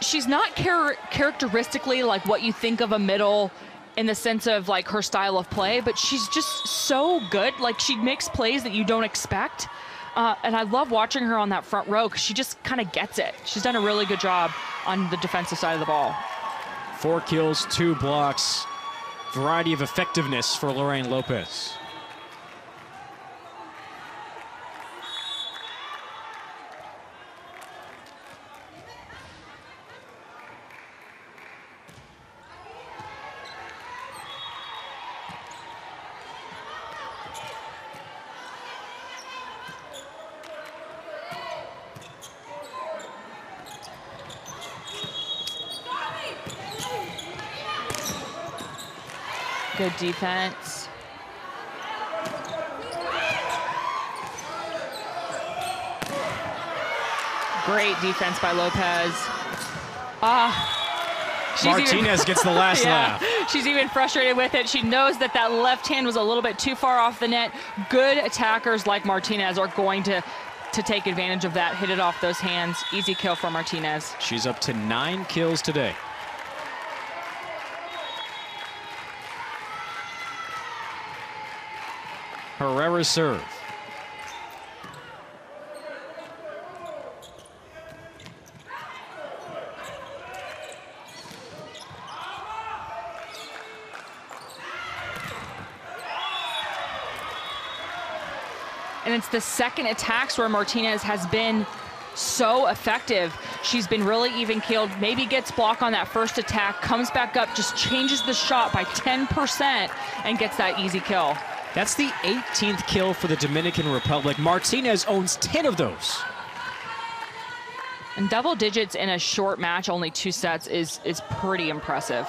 she's not characteristically like what you think of a middle in the sense of like her style of play, but she's just so good. Like, she makes plays that you don't expect. And I love watching her on that front row because she just kind of gets it. She's done a really good job on the defensive side of the ball. 4 kills, 2 blocks. Variety of effectiveness for Lorraine Lopez. Good defense. Great defense by Lopez. Martinez gets the last laugh. She's even frustrated with it. She knows that that left hand was a little bit too far off the net. Good attackers like Martinez are going to take advantage of that, hit it off those hands. Easy kill for Martinez. She's up to 9 kills today. Herrera's serve. and it's the second attacks where Martinez has been so effective. She's been really even-keeled, maybe gets blocked on that first attack, comes back up, just changes the shot by 10% and gets that easy kill. That's the 18th kill for the Dominican Republic. Martinez owns 10 of those. And double digits in a short match, only 2 sets, is pretty impressive.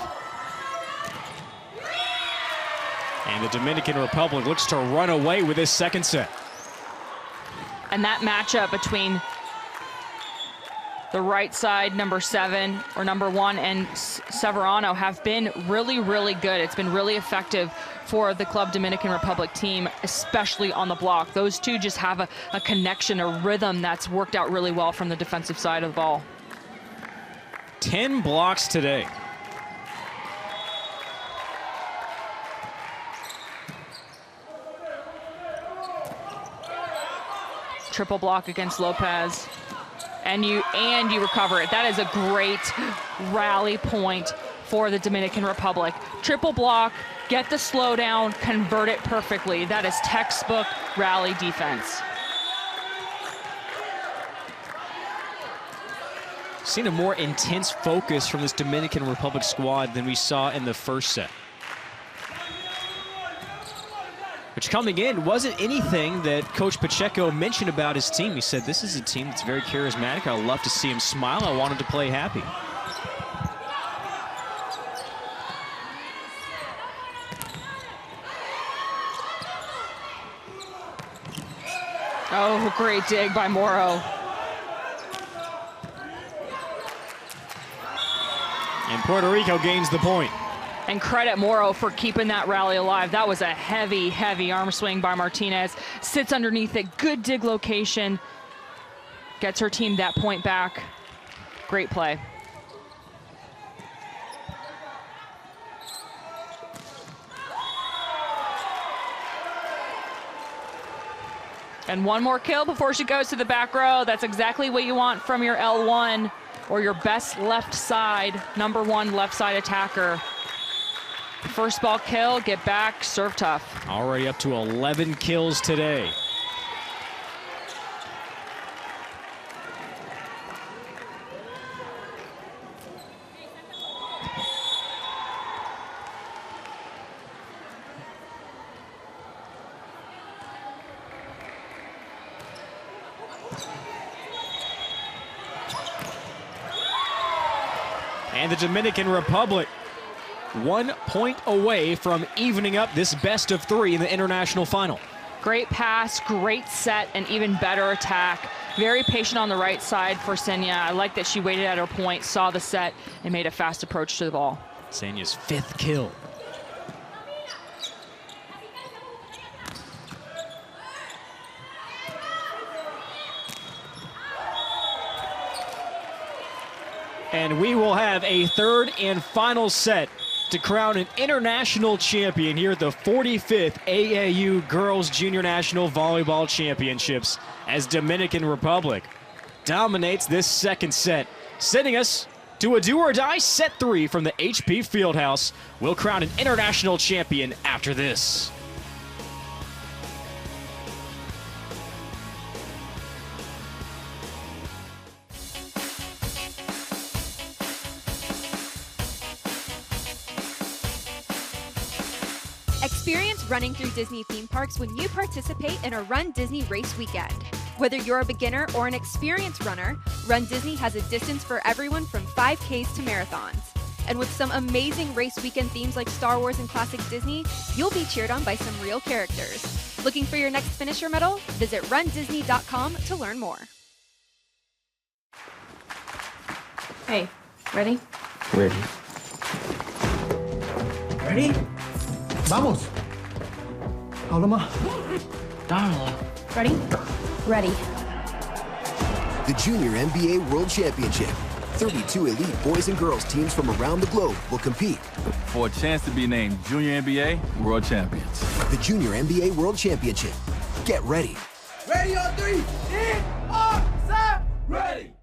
And the Dominican Republic looks to run away with this second set. And that matchup between the right side, number 7 or number 1, and Severano have been really, really good. It's been really effective for the Club Dominican Republic team, especially on the block. Those two just have a connection, a rhythm that's worked out really well from the defensive side of the ball. 10 blocks today. Triple block against Lopez. And you recover it. That is a great rally point for the Dominican Republic. Triple block, get the slowdown, convert it perfectly. That is textbook rally defense. Seen a more intense focus from this Dominican Republic squad than we saw in the first set. Which, coming in, wasn't anything that Coach Pacheco mentioned about his team. He said, this is a team that's very charismatic. I love to see him smile. I want him to play happy. Oh, great dig by Morrow. And Puerto Rico gains the point. And credit Morrow for keeping that rally alive. That was a heavy, heavy arm swing by Martinez. Sits underneath it, good dig location. Gets her team that point back. Great play. And one more kill before she goes to the back row. That's exactly what you want from your L1 or your best left side, number 1 left side attacker. First ball kill, get back, serve tough. Already up to 11 kills today. And the Dominican Republic 1 point away from evening up this best of 3 in the international final. Great pass, great set, and even better attack. Very patient on the right side for Senya. I like that she waited at her point, saw the set, and made a fast approach to the ball. Senya's 5th kill. And we will have a third and final set to crown an international champion here at the 45th AAU Girls Junior National Volleyball Championships as Dominican Republic dominates this second set, sending us to a do-or-die set 3 from the HP Fieldhouse. We'll crown an international champion after this. Experience running through Disney theme parks when you participate in a Run Disney race weekend. Whether you're a beginner or an experienced runner, Run Disney has a distance for everyone from 5Ks to marathons. And with some amazing race weekend themes like Star Wars and classic Disney, you'll be cheered on by some real characters. Looking for your next finisher medal? Visit rundisney.com to learn more. Hey, ready? Ready. Ready? Vamos. Habla más. Darla. Ready? Ready. The Junior NBA World Championship. 32 elite boys and girls teams from around the globe will compete for a chance to be named Junior NBA World Champions. The Junior NBA World Championship. Get ready. Ready on 3. In, on, set, ready.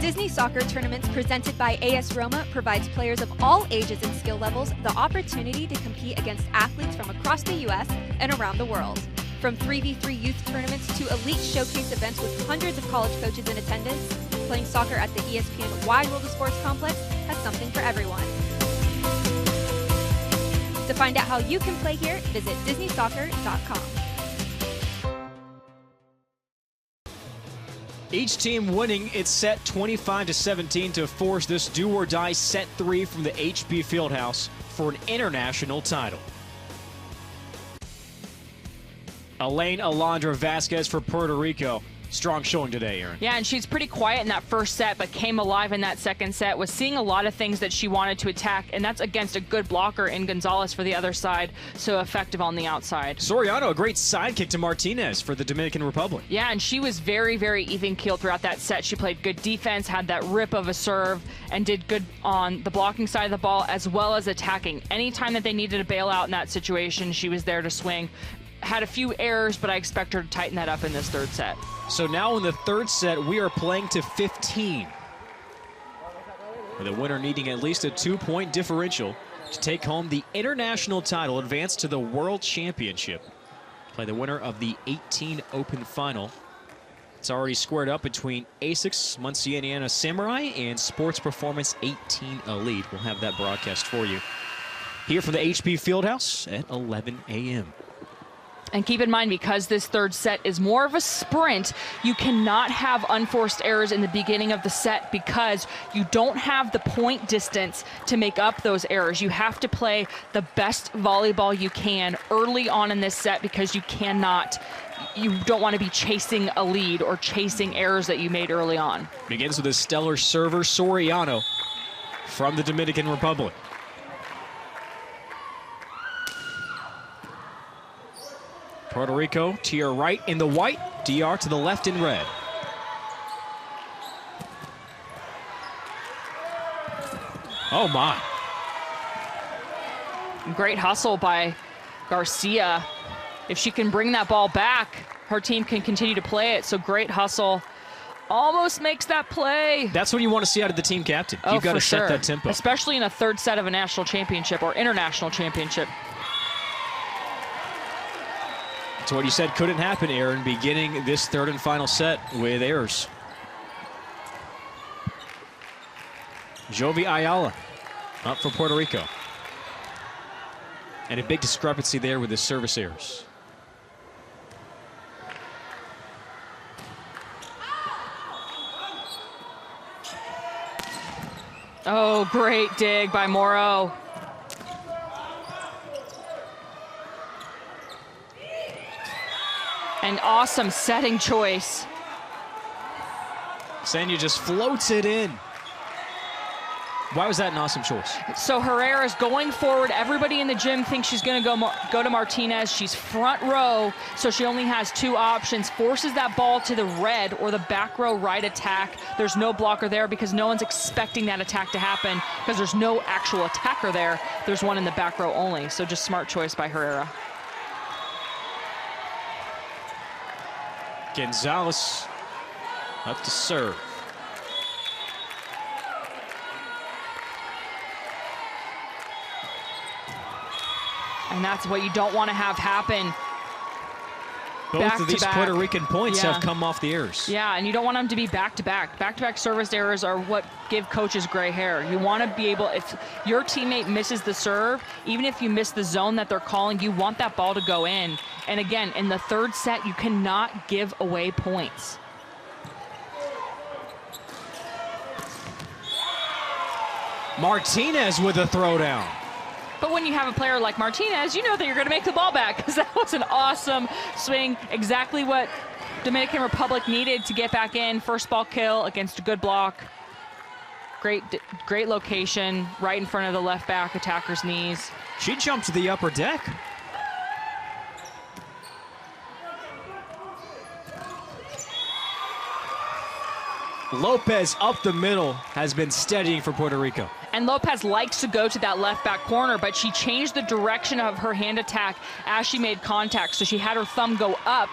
Disney Soccer tournaments presented by AS Roma provides players of all ages and skill levels the opportunity to compete against athletes from across the U.S. and around the world. From 3v3 youth tournaments to elite showcase events with hundreds of college coaches in attendance, playing soccer at the ESPN Wide World of Sports complex has something for everyone. To find out how you can play here, visit DisneySoccer.com. Each team winning its set 25-17 to force this do-or-die set 3 from the HB Fieldhouse for an international title. Elaine Alondra Vasquez for Puerto Rico. Strong showing today, Aaron. Yeah, and she's pretty quiet in that first set, but came alive in that second set, was seeing a lot of things that she wanted to attack, and that's against a good blocker in Gonzalez for the other side, so effective on the outside. Soriano, a great sidekick to Martinez for the Dominican Republic. Yeah, and she was very, very even-keeled throughout that set. She played good defense, had that rip of a serve, and did good on the blocking side of the ball as well as attacking. Anytime that they needed a bailout in that situation, she was there to swing. Had a few errors, but I expect her to tighten that up in this third set. So now in the third set, we are playing to 15. With the winner needing at least a 2-point differential to take home the international title, advance to the World Championship. Play the winner of the 18 Open Final. It's already squared up between ASICS Munciana Samurai and Sports Performance 18 Elite. We'll have that broadcast for you here from the HB Fieldhouse at 11 a.m. And keep in mind, because this third set is more of a sprint, you cannot have unforced errors in the beginning of the set because you don't have the point distance to make up those errors. You have to play the best volleyball you can early on in this set because you don't want to be chasing a lead or chasing errors that you made early on. Begins with a stellar server, Soriano, from the Dominican Republic. Puerto Rico to your right in the white, DR to the left in red. Oh my. Great hustle by Garcia. If she can bring that ball back, her team can continue to play it, so great hustle. Almost makes that play. That's what you want to see out of the team captain. Oh, you've got to set sure. that tempo. Especially in a third set of a national championship or international championship. So what you said couldn't happen, Aaron, beginning this third and final set with errors. Jovi Ayala up for Puerto Rico. And a big discrepancy there with the service errors. Oh, great dig by Morrow. An awesome setting choice. Sanya just floats it in. Why was that an awesome choice? So Herrera's going forward. Everybody in the gym thinks she's going to go to Martinez. She's front row, so she only has two options. Forces that ball to the red or the back row right attack. There's no blocker there because no one's expecting that attack to happen because there's no actual attacker there. There's one in the back row only. So just smart choice by Herrera. Gonzalez up to serve. And that's what you don't want to have happen. Both of these Puerto Rican points have come off the errors. Yeah, and you don't want them to be back-to-back. Back-to-back service errors are what give coaches gray hair. You want to be able, if your teammate misses the serve, even if you miss the zone that they're calling, you want that ball to go in. And again, in the third set, you cannot give away points. Martinez with a throwdown. But when you have a player like Martinez, you know that you're going to make the ball back because that was an awesome swing. Exactly what Dominican Republic needed to get back in. First ball kill against a good block. Great location right in front of the left back attacker's knees. She jumped to the upper deck. Lopez up the middle has been steadying for Puerto Rico. And Lopez likes to go to that left back corner, but she changed the direction of her hand attack as she made contact. So she had her thumb go up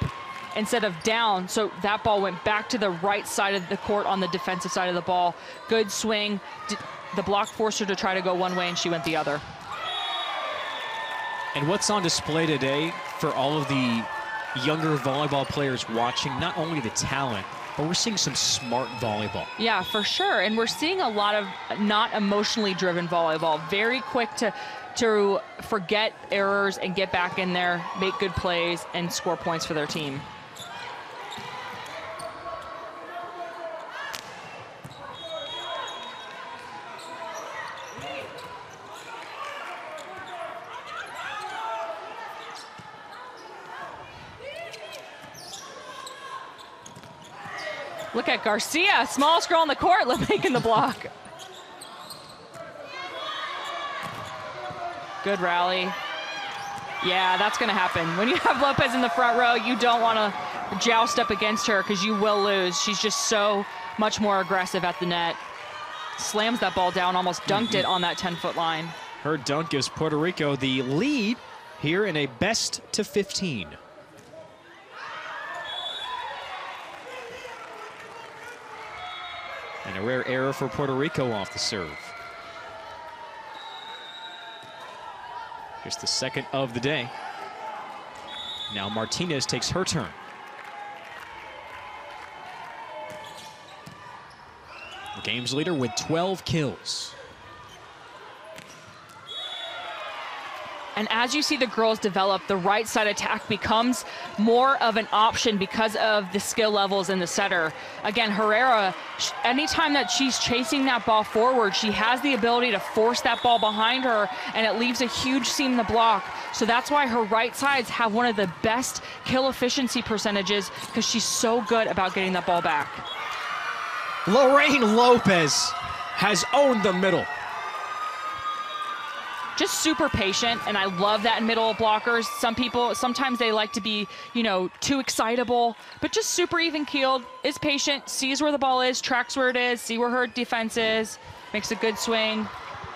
instead of down. So that ball went back to the right side of the court on the defensive side of the ball. Good swing. The block forced her to try to go one way, and she went the other. And what's on display today for all of the younger volleyball players watching, not only the talent, but we're seeing some smart volleyball. Yeah, for sure. And we're seeing a lot of not emotionally driven volleyball. Very quick to forget errors and get back in there, make good plays, and score points for their team. Look at Garcia, smallest girl on the court, making the block. Good rally. Yeah, that's going to happen. When you have Lopez in the front row, you don't want to joust up against her because you will lose. She's just so much more aggressive at the net. Slams that ball down, almost dunked it on that 10-foot line. Her dunk gives Puerto Rico the lead here in a best to 15. And a rare error for Puerto Rico off the serve. Just the second of the day. Now Martinez takes her turn. The game's leader with 12 kills. And as you see the girls develop, the right side attack becomes more of an option because of the skill levels in the setter. Again, Herrera, anytime that she's chasing that ball forward, she has the ability to force that ball behind her, and it leaves a huge seam in the block. So that's why her right sides have one of the best kill efficiency percentages, because she's so good about getting that ball back. Lorraine Lopez has owned the middle. Just super patient, and I love that in middle blockers. Sometimes they like to be, too excitable, but just super even keeled, is patient, sees where the ball is, tracks where it is, see where her defense is, makes a good swing,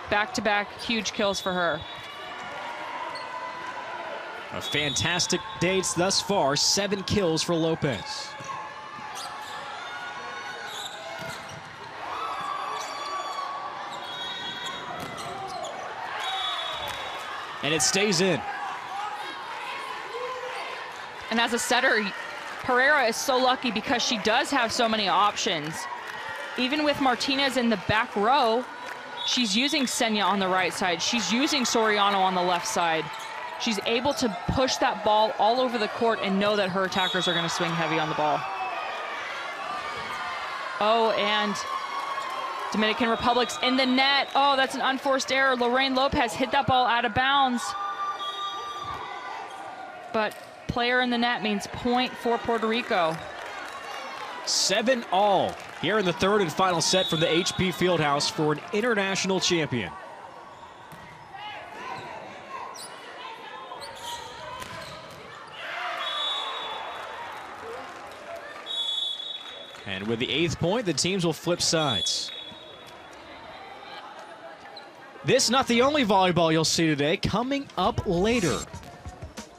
back-to-back, huge kills for her. A fantastic dates thus far, 7 kills for Lopez. And it stays in. And as a setter, Herrera is so lucky because she does have so many options. Even with Martinez in the back row, she's using Senya on the right side. She's using Soriano on the left side. She's able to push that ball all over the court and know that her attackers are going to swing heavy on the ball. Oh, and Dominican Republic's in the net. Oh, that's an unforced error. Lorraine Lopez hit that ball out of bounds. But player in the net means point for Puerto Rico. 7-all here in the third and final set from the HP Fieldhouse for an international champion. And with the 8th point, the teams will flip sides. This not the only volleyball you'll see today. Coming up later,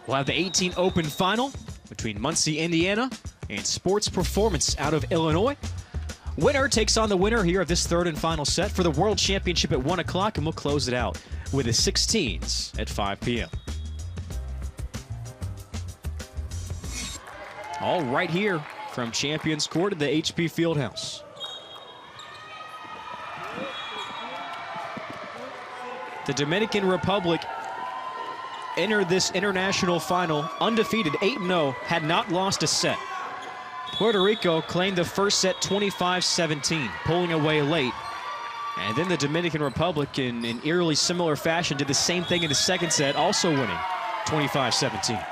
we'll have the 18 Open Final between Muncie, Indiana, and Sports Performance out of Illinois. Winner takes on the winner here of this third and final set for the World Championship at 1 o'clock, and we'll close it out with the 16s at 5 p.m. All right here from Champions Court at the HP Fieldhouse. The Dominican Republic entered this international final undefeated, 8-0, had not lost a set. Puerto Rico claimed the first set 25-17, pulling away late. And then the Dominican Republic, in eerily similar fashion, did the same thing in the second set, also winning 25-17.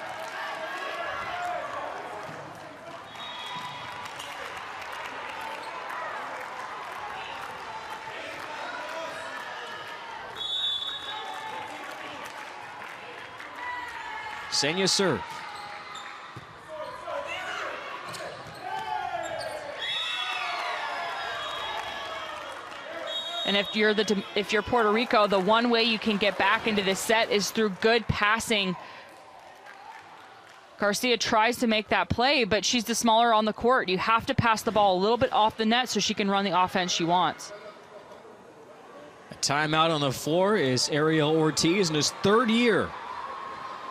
Senya serve. And if you're Puerto Rico, the one way you can get back into this set is through good passing Garcia tries to make that play, but she's the smaller on the court. You have to pass the ball a little bit off the net so she can run the offense she wants. A timeout on the floor is Ariel Ortiz in his 3rd year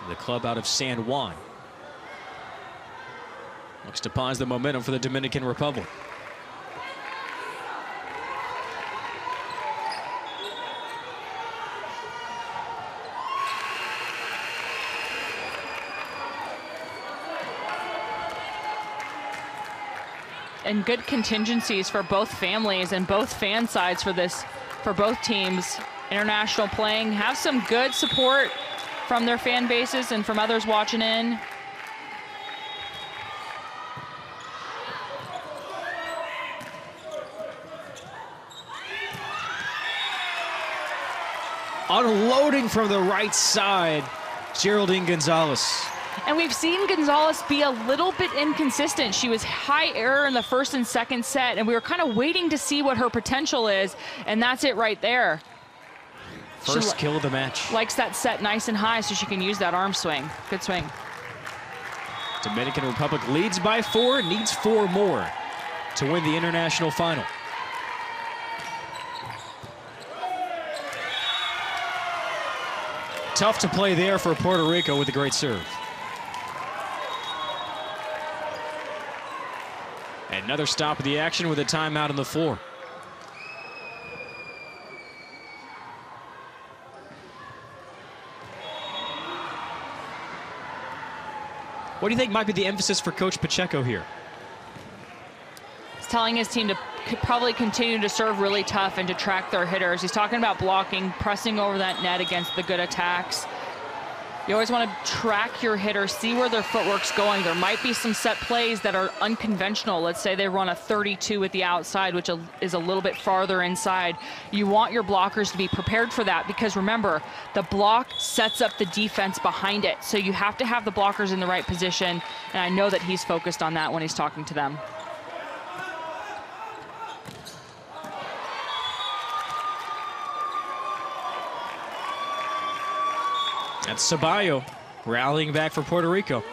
in the club out of San Juan. Looks to pause the momentum for the Dominican Republic. And good contingencies for both families and both fan sides for both teams. International playing, have some good support from their fan bases and from others watching in. Unloading from the right side, Geraldine Gonzalez. And we've seen Gonzalez be a little bit inconsistent. She was high error in the 1st and 2nd set, and we were kind of waiting to see what her potential is, and that's it right there. First kill of the match. Likes that set nice and high so she can use that arm swing. Good swing. Dominican Republic leads by 4, needs 4 more to win the international final. Tough to play there for Puerto Rico with a great serve. Another stop of the action with a timeout on the floor. What do you think might be the emphasis for Coach Pacheco here? He's telling his team to probably continue to serve really tough and to track their hitters. He's talking about blocking, pressing over that net against the good attacks. You always want to track your hitter, see where their footwork's going. There might be some set plays that are unconventional. Let's say they run a 32 at the outside, which is a little bit farther inside. You want your blockers to be prepared for that because remember, the block sets up the defense behind it. So you have to have the blockers in the right position, and I know that he's focused on that when he's talking to them. That's Ceballo rallying back for Puerto Rico.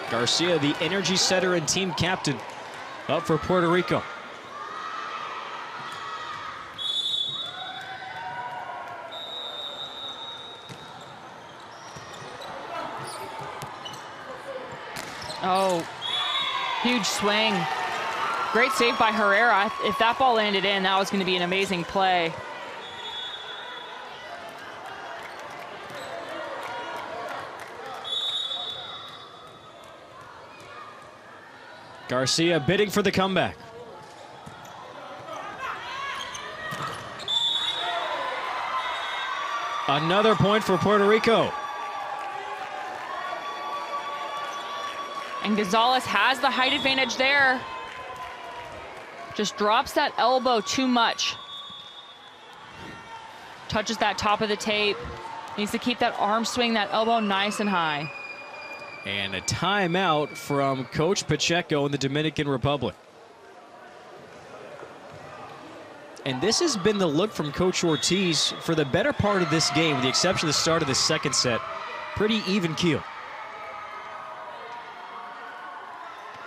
Garcia, the energy setter and team captain, up for Puerto Rico. Oh. Huge swing. Great save by Herrera. If that ball landed in, that was going to be an amazing play. Garcia bidding for the comeback. Another point for Puerto Rico. And Gonzalez has the height advantage there. Just drops that elbow too much. Touches that top of the tape. Needs to keep that arm swing, that elbow nice and high. And a timeout from Coach Pacheco in the Dominican Republic. And this has been the look from Coach Ortiz for the better part of this game, with the exception of the start of the 2nd set. Pretty even keel.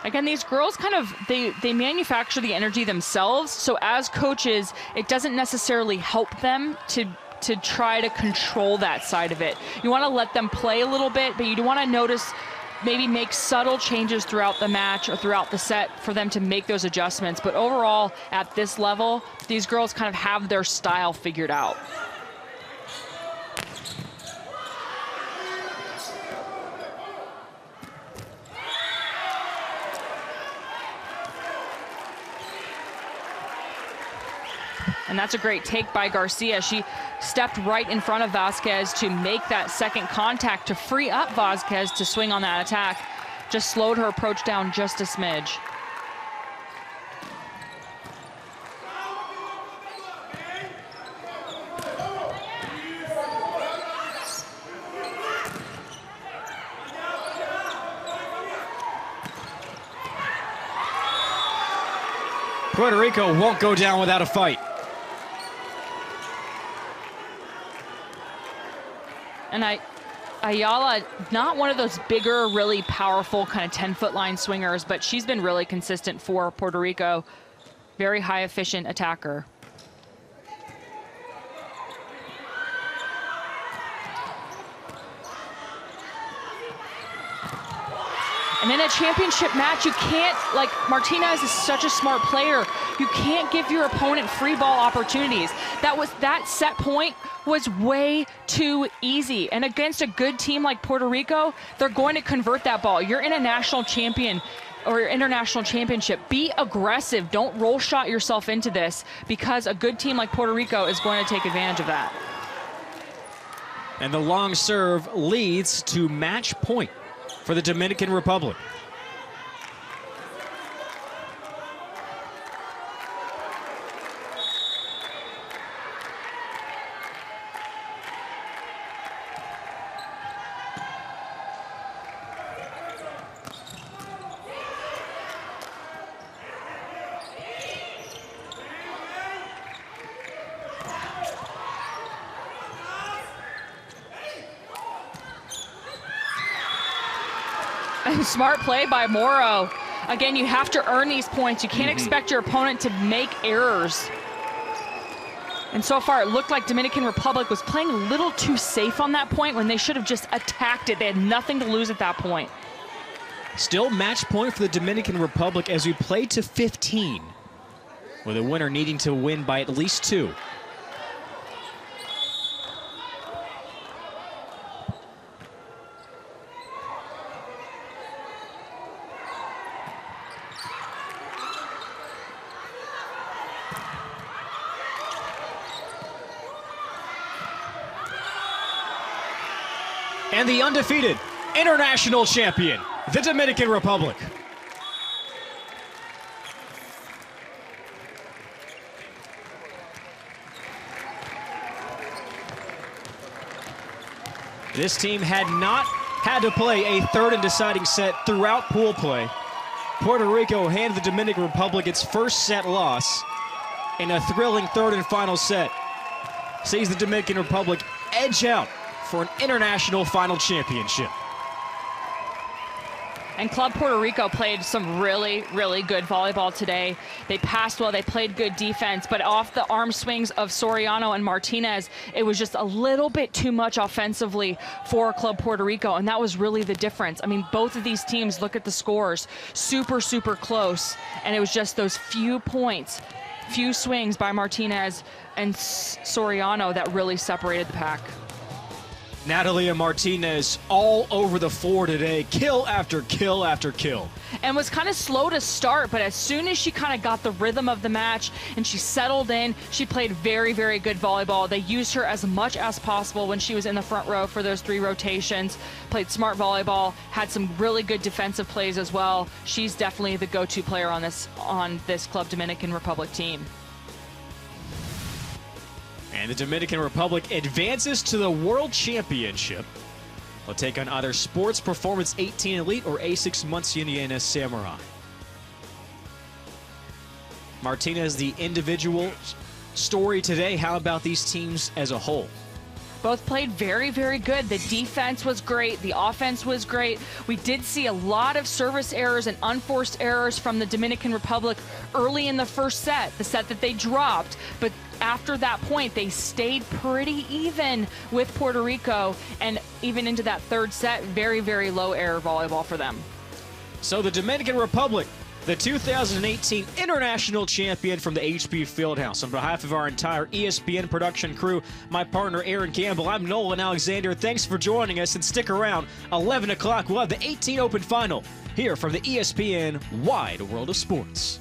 Again, these girls kind of, they manufacture the energy themselves. So as coaches, it doesn't necessarily help them to try to control that side of it. You want to let them play a little bit, but you want to notice, maybe make subtle changes throughout the match or throughout the set for them to make those adjustments. But overall, at this level, these girls kind of have their style figured out. And that's a great take by Garcia. She stepped right in front of Vasquez to make that second contact to free up Vasquez to swing on that attack. Just slowed her approach down just a smidge. Puerto Rico won't go down without a fight. And Ayala, not one of those bigger, really powerful kind of 10-foot line swingers, but she's been really consistent for Puerto Rico. Very high efficient attacker. And in a championship match, you can't, like, Martinez is such a smart player, you can't give your opponent free ball opportunities. That set point was way too easy. And against a good team like Puerto Rico, they're going to convert that ball. You're in a national champion or international championship. Be aggressive. Don't roll shot yourself into this, because a good team like Puerto Rico is going to take advantage of that. And the long serve leads to match point for the Dominican Republic. Smart play by Morrow. Again, you have to earn these points. You can't expect your opponent to make errors. And so far, it looked like Dominican Republic was playing a little too safe on that point when they should have just attacked it. They had nothing to lose at that point. Still match point for the Dominican Republic as we play to 15, with a winner needing to win by at least 2. And the undefeated international champion, the Dominican Republic. This team had not had to play a third and deciding set throughout pool play. Puerto Rico handed the Dominican Republic its first set loss in a thrilling third and final set. Sees the Dominican Republic edge out for an international final championship. And Club Puerto Rico played some really, really good volleyball today. They passed well, they played good defense, but off the arm swings of Soriano and Martinez, it was just a little bit too much offensively for Club Puerto Rico, and that was really the difference. I mean, both of these teams, look at the scores, super, super close, and it was just those few points, few swings by Martinez and Soriano that really separated the pack. Natalia Martinez all over the floor today, kill after kill after kill. And was kind of slow to start, but as soon as she kind of got the rhythm of the match and she settled in, she played very, very good volleyball. They used her as much as possible when she was in the front row for those 3 rotations. Played smart volleyball, had some really good defensive plays as well. She's definitely the go-to player on this Club Dominican Republic team. And the Dominican Republic advances to the World Championship. They'll take on either Sports Performance 18 Elite or A6 Monsignana Samurai. Martinez, the individual story today. How about these teams as a whole? Both played very, very good. The defense was great. The offense was great. We did see a lot of service errors and unforced errors from the Dominican Republic early in the first set, the set that they dropped. But after that point, they stayed pretty even with Puerto Rico, and even into that third set, very, very low error volleyball for them. So the Dominican Republic, the 2018 international champion from the HP Fieldhouse. On behalf of our entire ESPN production crew, my partner Aaron Campbell, I'm Nolan Alexander. Thanks for joining us, and stick around. 11 o'clock, we'll have the 18 Open Final here from the ESPN Wide World of Sports.